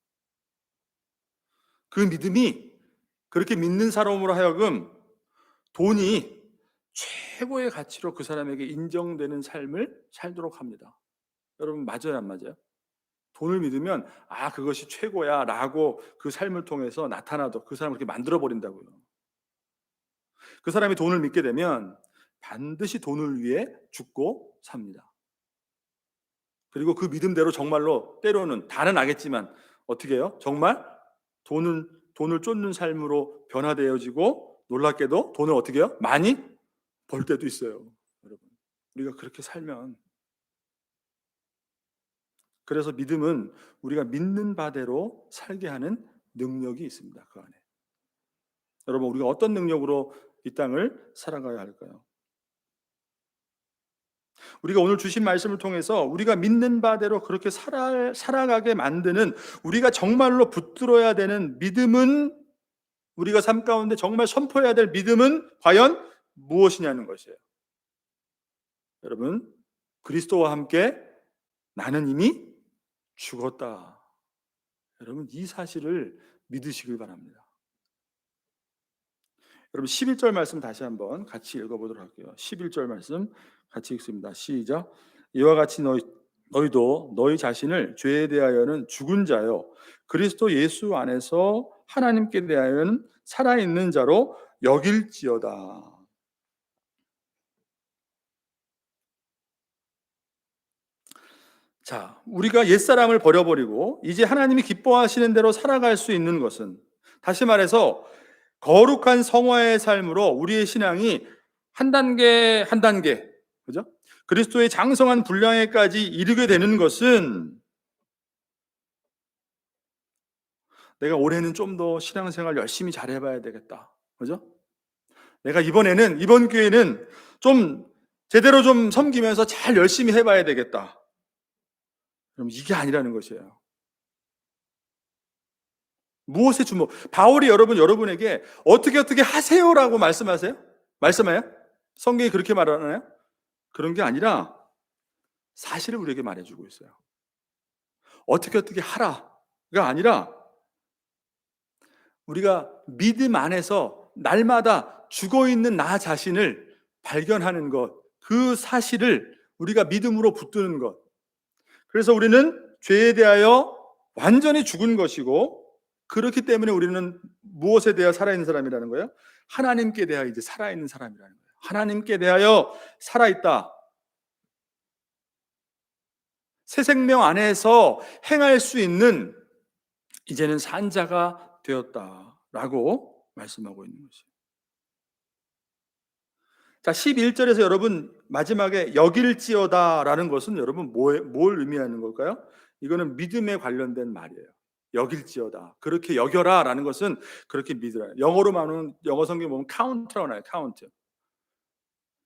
그 믿음이 그렇게 믿는 사람으로 하여금 돈이 최고의 가치로 그 사람에게 인정되는 삶을 살도록 합니다. 여러분 맞아요, 안 맞아요? 돈을 믿으면 아 그것이 최고야라고 그 삶을 통해서 나타나도 그 사람을 그렇게 만들어 버린다고요. 그 사람이 돈을 믿게 되면 반드시 돈을 위해 죽고 삽니다. 그리고 그 믿음대로 정말로 때로는 다는 아겠지만 어떻게 해요? 정말 돈을 쫓는 삶으로 변화되어지고 놀랍게도 돈을 어떻게 해요? 많이 벌 때도 있어요. 여러분 우리가 그렇게 살면 그래서 믿음은 우리가 믿는 바대로 살게 하는 능력이 있습니다. 그 안에. 여러분 우리가 어떤 능력으로 이 땅을 살아가야 할까요? 우리가 오늘 주신 말씀을 통해서 우리가 믿는 바대로 그렇게 살아가게 만드는 우리가 정말로 붙들어야 되는 믿음은 우리가 삶 가운데 정말 선포해야 될 믿음은 과연 무엇이냐는 것이에요. 여러분 그리스도와 함께 나는 이미 죽었다. 여러분 이 사실을 믿으시길 바랍니다. 여러분 11절 말씀 다시 한번 같이 읽어보도록 할게요. 11절 말씀 같이 읽습니다. 시작. 이와 같이 너희도 너희 자신을 죄에 대하여는 죽은 자요 그리스도 예수 안에서 하나님께 대하여는 살아있는 자로 여길지어다. 자, 우리가 옛사람을 버려버리고 이제 하나님이 기뻐하시는 대로 살아갈 수 있는 것은 다시 말해서 거룩한 성화의 삶으로 우리의 신앙이 한 단계 한 단계 그죠? 그리스도의 장성한 분량에까지 이르게 되는 것은 내가 올해는 좀 더 신앙생활 열심히 잘해봐야 되겠다. 그죠? 내가 이번 기회는 좀 제대로 좀 섬기면서 잘 열심히 해봐야 되겠다. 그럼 이게 아니라는 것이에요. 무엇에 주목? 바울이 여러분에게 어떻게 하세요라고 말씀하세요? 말씀해요? 성경이 그렇게 말하나요? 그런 게 아니라 사실을 우리에게 말해주고 있어요. 어떻게 하라가 아니라 우리가 믿음 안에서 날마다 죽어있는 나 자신을 발견하는 것, 그 사실을 우리가 믿음으로 붙드는 것. 그래서 우리는 죄에 대하여 완전히 죽은 것이고 그렇기 때문에 우리는 무엇에 대하여 살아있는 사람이라는 거예요? 하나님께 대하여 이제 살아있는 사람이라는 거예요. 하나님께 대하여 살아있다. 새 생명 안에서 행할 수 있는 이제는 산자가 되었다라고 말씀하고 있는 것이에요. 자, 11절에서 여러분 마지막에 여길지어다라는 것은 여러분 뭘 의미하는 걸까요? 이거는 믿음에 관련된 말이에요. 여길지어다. 그렇게 여겨라라는 것은 그렇게 믿으라. 영어로 말하면 영어 성경 보면 카운트라고 나와요. 카운트.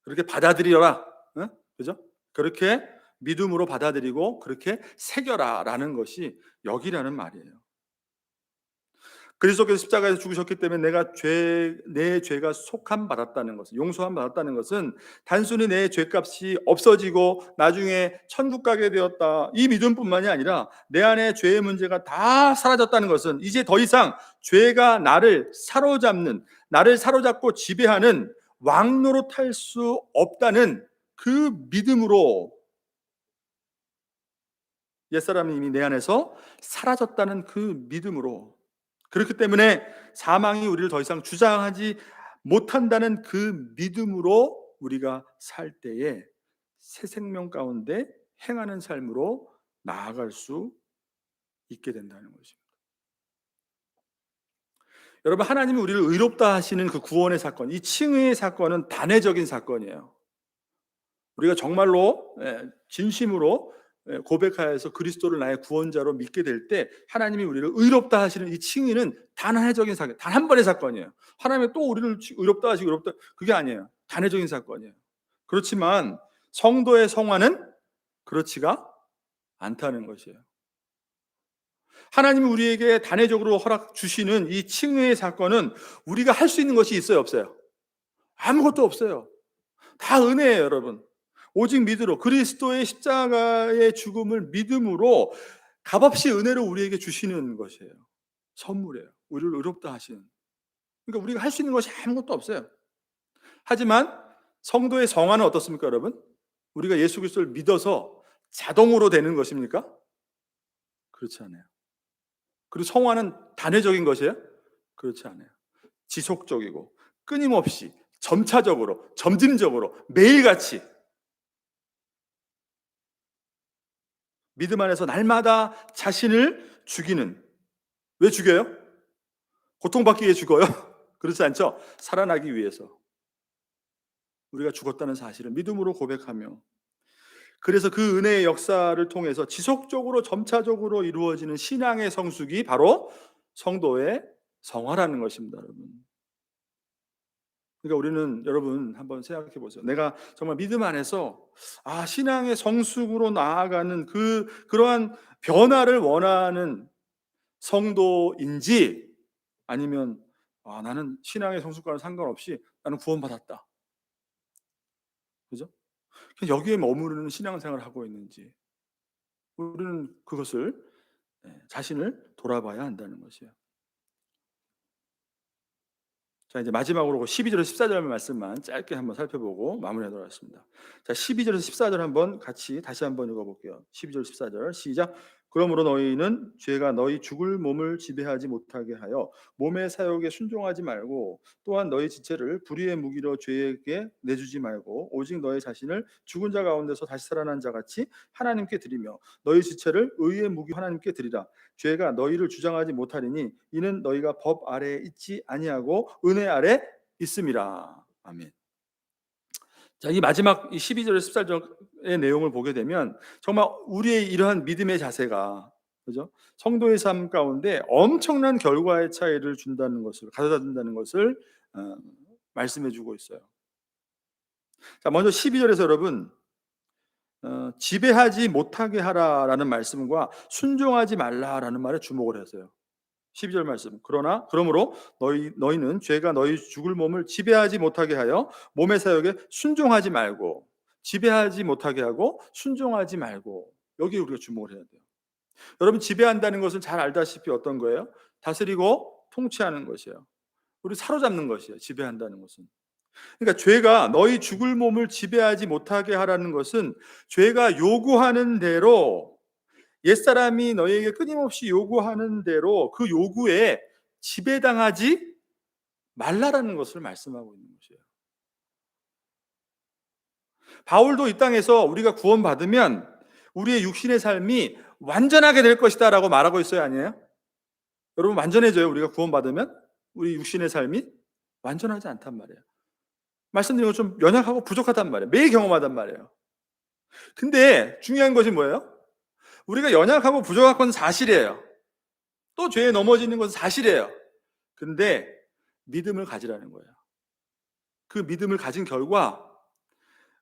그렇게 받아들여라. 응? 그죠? 그렇게 믿음으로 받아들이고 그렇게 새겨라라는 것이 여기라는 말이에요. 그리스도께서 십자가에서 죽으셨기 때문에 내 죄가 속함 받았다는 것은, 용서함 받았다는 것은 단순히 내 죄값이 없어지고 나중에 천국 가게 되었다, 이 믿음뿐만이 아니라 내 안에 죄의 문제가 다 사라졌다는 것은 이제 더 이상 죄가 나를 사로잡고 지배하는 왕노릇 할 수 없다는 그 믿음으로, 옛사람이 이미 내 안에서 사라졌다는 그 믿음으로, 그렇기 때문에 사망이 우리를 더 이상 주장하지 못한다는 그 믿음으로 우리가 살 때에 새 생명 가운데 행하는 삶으로 나아갈 수 있게 된다는 것입니다. 여러분, 하나님이 우리를 의롭다 하시는 그 구원의 사건, 이 칭의의 사건은 단회적인 사건이에요. 우리가 정말로 진심으로 고백하여서 그리스도를 나의 구원자로 믿게 될 때 하나님이 우리를 의롭다 하시는 이 칭의는 단회적인 사건, 단 한 번의 사건이에요. 하나님이 또 우리를 의롭다 하시고 의롭다, 그게 아니에요. 단회적인 사건이에요. 그렇지만 성도의 성화는 그렇지가 않다는 것이에요. 하나님이 우리에게 단회적으로 허락 주시는 이 칭의의 사건은 우리가 할 수 있는 것이 있어요, 없어요? 아무것도 없어요. 다 은혜예요, 여러분. 오직 믿음으로, 그리스도의 십자가의 죽음을 믿음으로 값없이 은혜로 우리에게 주시는 것이에요. 선물이에요. 우리를 의롭다 하시는. 그러니까 우리가 할 수 있는 것이 아무것도 없어요. 하지만 성도의 성화는 어떻습니까, 여러분? 우리가 예수 그리스도를 믿어서 자동으로 되는 것입니까? 그렇지 않아요. 그리고 성화는 단회적인 것이에요? 그렇지 않아요. 지속적이고 끊임없이 점차적으로, 점진적으로, 매일같이 믿음 안에서 날마다 자신을 죽이는. 왜 죽여요? 고통받기 위해 죽어요? 그렇지 않죠? 살아나기 위해서. 우리가 죽었다는 사실을 믿음으로 고백하며, 그래서 그 은혜의 역사를 통해서 지속적으로 점차적으로 이루어지는 신앙의 성숙이 바로 성도의 성화라는 것입니다, 여러분. 그러니까 우리는, 여러분 한번 생각해 보세요. 내가 정말 믿음 안에서 신앙의 성숙으로 나아가는 그러한 변화를 원하는 성도인지, 아니면 나는 신앙의 성숙과는 상관없이 나는 구원받았다, 그죠? 그냥 여기에 머무르는 신앙생활을 하고 있는지, 우리는 그것을 자신을 돌아봐야 한다는 것이에요. 자, 이제 마지막으로 12절에서 14절 말씀만 짧게 한번 살펴보고 마무리하도록 하겠습니다. 자, 12절에서 14절 한번 같이 다시 한번 읽어볼게요. 12절 14절 시작. 그러므로 너희는 죄가 너희 죽을 몸을 지배하지 못하게 하여 몸의 사욕에 순종하지 말고, 또한 너희 지체를 불의의 무기로 죄에게 내주지 말고, 오직 너희 자신을 죽은 자 가운데서 다시 살아난 자 같이 하나님께 드리며 너희 지체를 의의 무기 하나님께 드리라. 죄가 너희를 주장하지 못하리니 이는 너희가 법 아래에 있지 아니하고 은혜 아래 있음이라. 아멘. 자, 이 마지막 12절에서 14절의 내용을 보게 되면 정말 우리의 이러한 믿음의 자세가, 그죠? 성도의 삶 가운데 엄청난 결과의 차이를 준다는 것을, 가져다 준다는 것을 말씀해 주고 있어요. 자, 먼저 12절에서 여러분, 지배하지 못하게 하라라는 말씀과 순종하지 말라라는 말에 주목을 했어요. 12절 말씀. 그러므로 너희는 죄가 너희 죽을 몸을 지배하지 못하게 하여 몸의 사욕에 순종하지 말고, 지배하지 못하게 하고 순종하지 말고, 여기에 우리가 주목을 해야 돼요. 여러분, 지배한다는 것은 잘 알다시피 어떤 거예요? 다스리고 통치하는 것이에요. 우리 사로잡는 것이에요, 지배한다는 것은. 그러니까 죄가 너희 죽을 몸을 지배하지 못하게 하라는 것은 죄가 요구하는 대로, 옛사람이 너희에게 끊임없이 요구하는 대로 그 요구에 지배당하지 말라라는 것을 말씀하고 있는 것이에요. 바울도 이 땅에서 우리가 구원받으면 우리의 육신의 삶이 완전하게 될 것이다 라고 말하고 있어요, 아니에요? 여러분, 완전해져요? 우리가 구원받으면 우리 육신의 삶이 완전하지 않단 말이에요. 말씀드린 것좀 연약하고 부족하단 말이에요. 매일 경험하단 말이에요. 근데 중요한 것이 뭐예요? 우리가 연약하고 부족한 건 사실이에요. 또 죄에 넘어지는 것은 사실이에요. 근데 믿음을 가지라는 거예요. 그 믿음을 가진 결과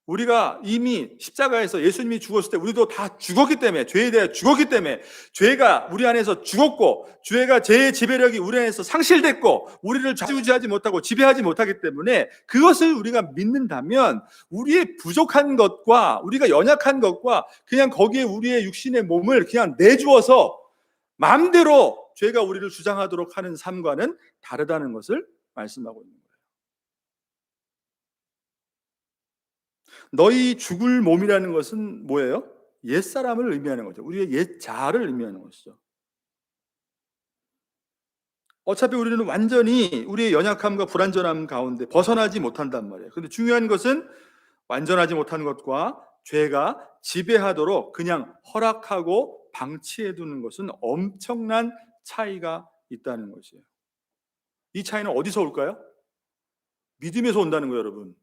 우리가 이미 십자가에서 예수님이 죽었을 때 우리도 다 죽었기 때문에, 죄에 대해 죽었기 때문에, 죄가 우리 안에서 죽었고 죄가 죄의 지배력이 우리 안에서 상실됐고 우리를 좌지우지하지 못하고 지배하지 못하기 때문에, 그것을 우리가 믿는다면 우리의 부족한 것과 우리가 연약한 것과 그냥 거기에 우리의 육신의 몸을 그냥 내주어서 마음대로 죄가 우리를 주장하도록 하는 삶과는 다르다는 것을 말씀하고 있는 거예요. 너희 죽을 몸이라는 것은 뭐예요? 옛사람을 의미하는 거죠. 우리의 옛 자아를 의미하는 것이죠. 어차피 우리는 완전히 우리의 연약함과 불완전함 가운데 벗어나지 못한단 말이에요. 근데 중요한 것은 완전하지 못한 것과 죄가 지배하도록 그냥 허락하고 방치해 두는 것은 엄청난 차이가 있다는 것이에요. 이 차이는 어디서 올까요? 믿음에서 온다는 거예요, 여러분.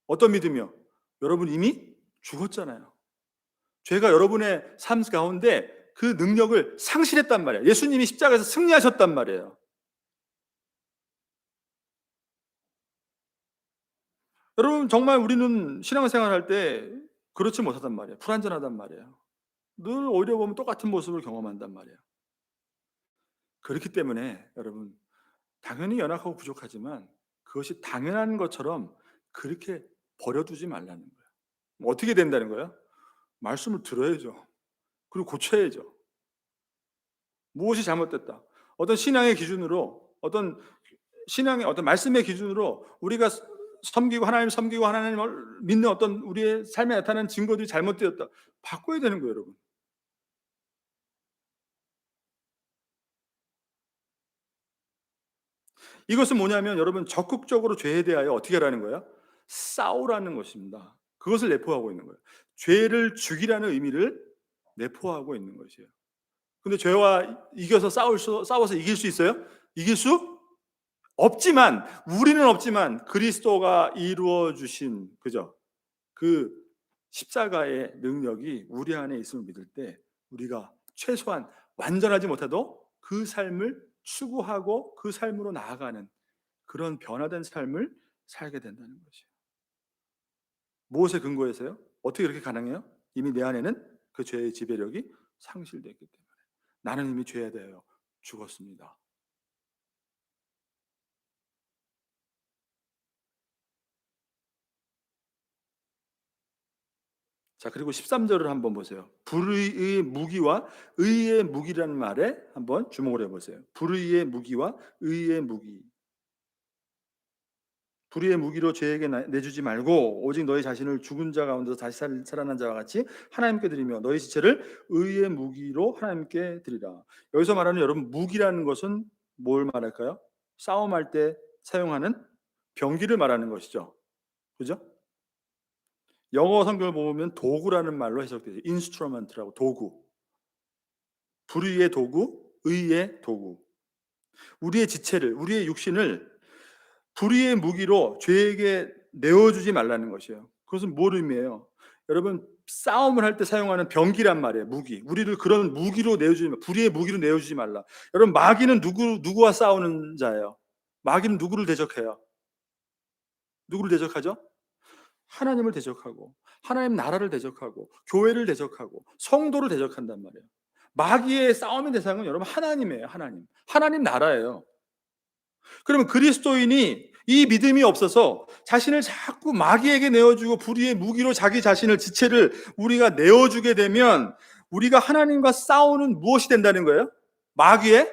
어떤 믿음이요? 여러분 이미 죽었잖아요. 죄가 여러분의 삶 가운데 그 능력을 상실했단 말이에요. 예수님이 십자가에서 승리하셨단 말이에요. 여러분, 정말 우리는 신앙생활 할 때 그렇지 못하단 말이에요. 불완전하단 말이에요. 늘 오히려 보면 똑같은 모습을 경험한단 말이에요. 그렇기 때문에 여러분, 당연히 연약하고 부족하지만 그것이 당연한 것처럼 그렇게 버려두지 말라는 거예요. 어떻게 된다는 거예요? 말씀을 들어야죠. 그리고 고쳐야죠. 무엇이 잘못됐다. 어떤 신앙의 기준으로, 어떤 신앙의 어떤 말씀의 기준으로 우리가 섬기고 하나님 섬기고 하나님을 믿는 어떤 우리의 삶에 나타나는 증거들이 잘못되었다. 바꿔야 되는 거예요, 여러분. 이것은 뭐냐면 여러분, 적극적으로 죄에 대하여 어떻게 하라는 거예요? 싸우라는 것입니다. 그것을 내포하고 있는 거예요. 죄를 죽이라는 의미를 내포하고 있는 것이에요. 근데 죄와 이겨서 싸워서 이길 수 있어요? 이길 수 없지만, 우리는 없지만 그리스도가 이루어 주신, 그죠? 그 십자가의 능력이 우리 안에 있음을 믿을 때 우리가 최소한 완전하지 못해도 그 삶을 추구하고 그 삶으로 나아가는 그런 변화된 삶을 살게 된다는 것이에요. 무엇에 근거해서요? 어떻게 그렇게 가능해요? 이미 내 안에는 그 죄의 지배력이 상실됐기 때문에. 나는 이미 죄에 대하여 죽었습니다. 자, 그리고 13절을 한번 보세요. 불의의 무기와 의의 무기라는 말에 한번 주목을 해보세요. 불의의 무기와 의의 무기. 불의의 무기로 죄에게 내주지 말고 오직 너희 자신을 죽은 자 가운데서 다시 살아난 자와 같이 하나님께 드리며 너희 지체를 의의 무기로 하나님께 드리라. 여기서 말하는 여러분, 무기라는 것은 뭘 말할까요? 싸움할 때 사용하는 병기를 말하는 것이죠. 그죠? 영어 성경을 보면 도구라는 말로 해석되죠. 인스트루먼트라고, 도구. 불의의 도구, 의의 도구. 우리의 지체를, 우리의 육신을 불의의 무기로 죄에게 내어주지 말라는 것이에요. 그것은 뭘 의미해요? 여러분, 싸움을 할 때 사용하는 병기란 말이에요. 무기. 우리를 그런 무기로 내어주지 말, 불의의 무기로 내어주지 말라. 여러분, 마귀는 누구와 싸우는 자예요? 마귀는 누구를 대적해요? 누구를 대적하죠? 하나님을 대적하고, 하나님 나라를 대적하고, 교회를 대적하고, 성도를 대적한단 말이에요. 마귀의 싸움의 대상은 여러분 하나님이에요. 하나님 나라예요. 그러면 그리스도인이 이 믿음이 없어서 자신을 자꾸 마귀에게 내어주고 불의의 무기로 자기 자신을, 지체를 우리가 내어주게 되면 우리가 하나님과 싸우는 무엇이 된다는 거예요? 마귀의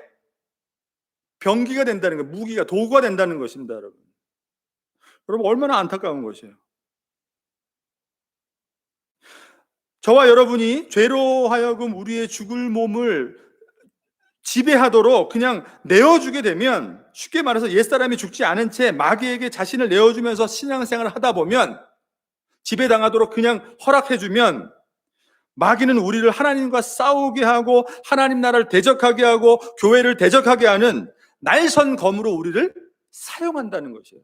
병기가 된다는 거예요. 무기가, 도구가 된다는 것입니다, 여러분. 여러분, 얼마나 안타까운 것이에요. 저와 여러분이 죄로 하여금 우리의 죽을 몸을 지배하도록 그냥 내어주게 되면, 쉽게 말해서 옛사람이 죽지 않은 채 마귀에게 자신을 내어주면서 신앙생활을 하다 보면, 지배당하도록 그냥 허락해주면 마귀는 우리를 하나님과 싸우게 하고 하나님 나라를 대적하게 하고 교회를 대적하게 하는 날선 검으로 우리를 사용한다는 것이에요.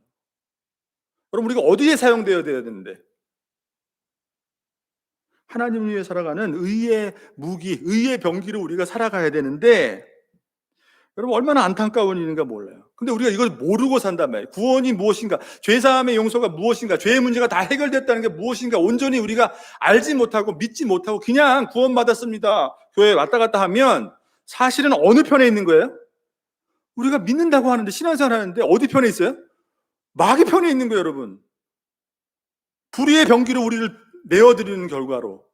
여러분, 우리가 어디에 사용되어야 되는데? 하나님 위해 살아가는 의의 무기, 의의 병기로 우리가 살아가야 되는데, 여러분 얼마나 안타까운 일인가 몰라요. 근데 우리가 이걸 모르고 산단 말이에요. 구원이 무엇인가, 죄사함의 용서가 무엇인가, 죄의 문제가 다 해결됐다는 게 무엇인가 온전히 우리가 알지 못하고 믿지 못하고 그냥 구원받았습니다, 교회에 왔다 갔다 하면 사실은 어느 편에 있는 거예요? 우리가 믿는다고 하는데, 신앙생활 하는데 어디 편에 있어요? 마귀 편에 있는 거예요, 여러분. 불의의 병기로 우리를 내어드리는 결과로.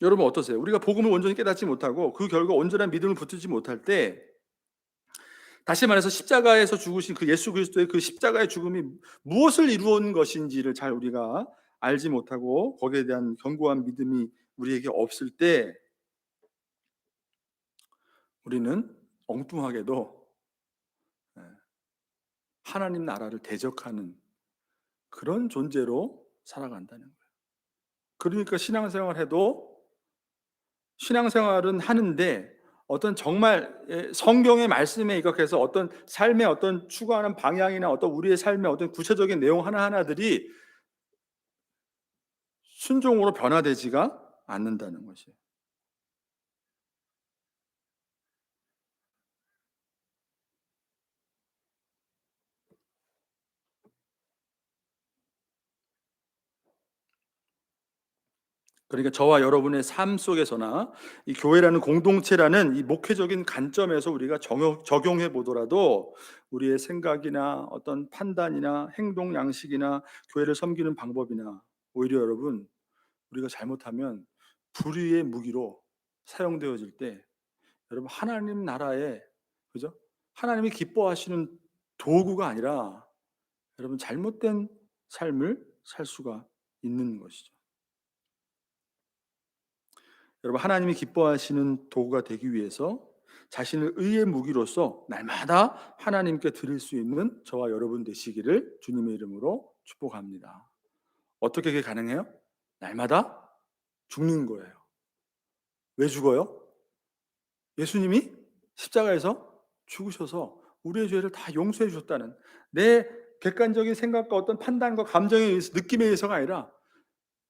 여러분 어떠세요? 우리가 복음을 온전히 깨닫지 못하고 그 결과 온전한 믿음을 붙들지 못할 때, 다시 말해서 십자가에서 죽으신 그 예수 그리스도의 그 십자가의 죽음이 무엇을 이루은 것인지를 잘 우리가 알지 못하고 거기에 대한 견고한 믿음이 우리에게 없을 때, 우리는 엉뚱하게도 하나님 나라를 대적하는 그런 존재로 살아간다는 거예요. 그러니까 신앙생활은 하는데 어떤 정말 성경의 말씀에 입각해서 어떤 삶의 어떤 추구하는 방향이나 어떤 우리의 삶의 어떤 구체적인 내용 하나하나들이 순종으로 변화되지가 않는다는 것이에요. 그러니까 저와 여러분의 삶 속에서나 이 교회라는 공동체라는 이 목회적인 관점에서 우리가 적용해 보더라도 우리의 생각이나 어떤 판단이나 행동 양식이나 교회를 섬기는 방법이나 오히려 여러분, 우리가 잘못하면 불의의 무기로 사용되어질 때, 여러분 하나님 나라에, 그죠? 하나님이 기뻐하시는 도구가 아니라 여러분 잘못된 삶을 살 수가 있는 것이죠. 여러분 하나님이 기뻐하시는 도구가 되기 위해서 자신을 의의 무기로서 날마다 하나님께 드릴 수 있는 저와 여러분 되시기를 주님의 이름으로 축복합니다. 어떻게 그게 가능해요? 날마다 죽는 거예요. 왜 죽어요? 예수님이 십자가에서 죽으셔서 우리의 죄를 다 용서해 주셨다는, 내 객관적인 생각과 어떤 판단과 감정에 의해서, 느낌에 의해서가 아니라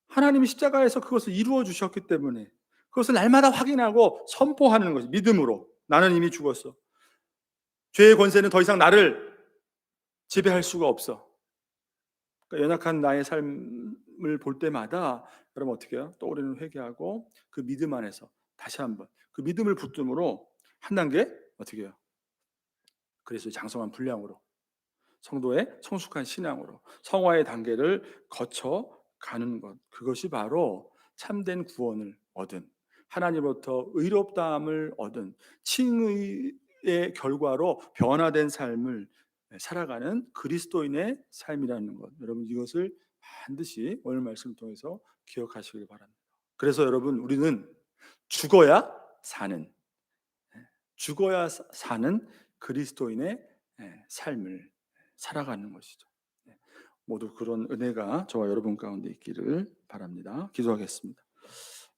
하나님이 십자가에서 그것을 이루어 주셨기 때문에 그것을 날마다 확인하고 선포하는 것이 믿음으로, 나는 이미 죽었어. 죄의 권세는 더 이상 나를 지배할 수가 없어. 그러니까 연약한 나의 삶을 볼 때마다 여러분 어떻게 해요? 또 우리는 회개하고 그 믿음 안에서 다시 한번 그 믿음을 붙듦으로 한 단계 어떻게 해요? 그래서 장성한 분량으로, 성도의 성숙한 신앙으로 성화의 단계를 거쳐 가는 것, 그것이 바로 참된 구원을 얻은, 하나님으로부터 의롭다함을 얻은 칭의의 결과로 변화된 삶을 살아가는 그리스도인의 삶이라는 것, 여러분 이것을 반드시 오늘 말씀을 통해서 기억하시길 바랍니다. 그래서 여러분 우리는 죽어야 사는, 사는 그리스도인의 삶을 살아가는 것이죠. 모두 그런 은혜가 저와 여러분 가운데 있기를 바랍니다. 기도하겠습니다.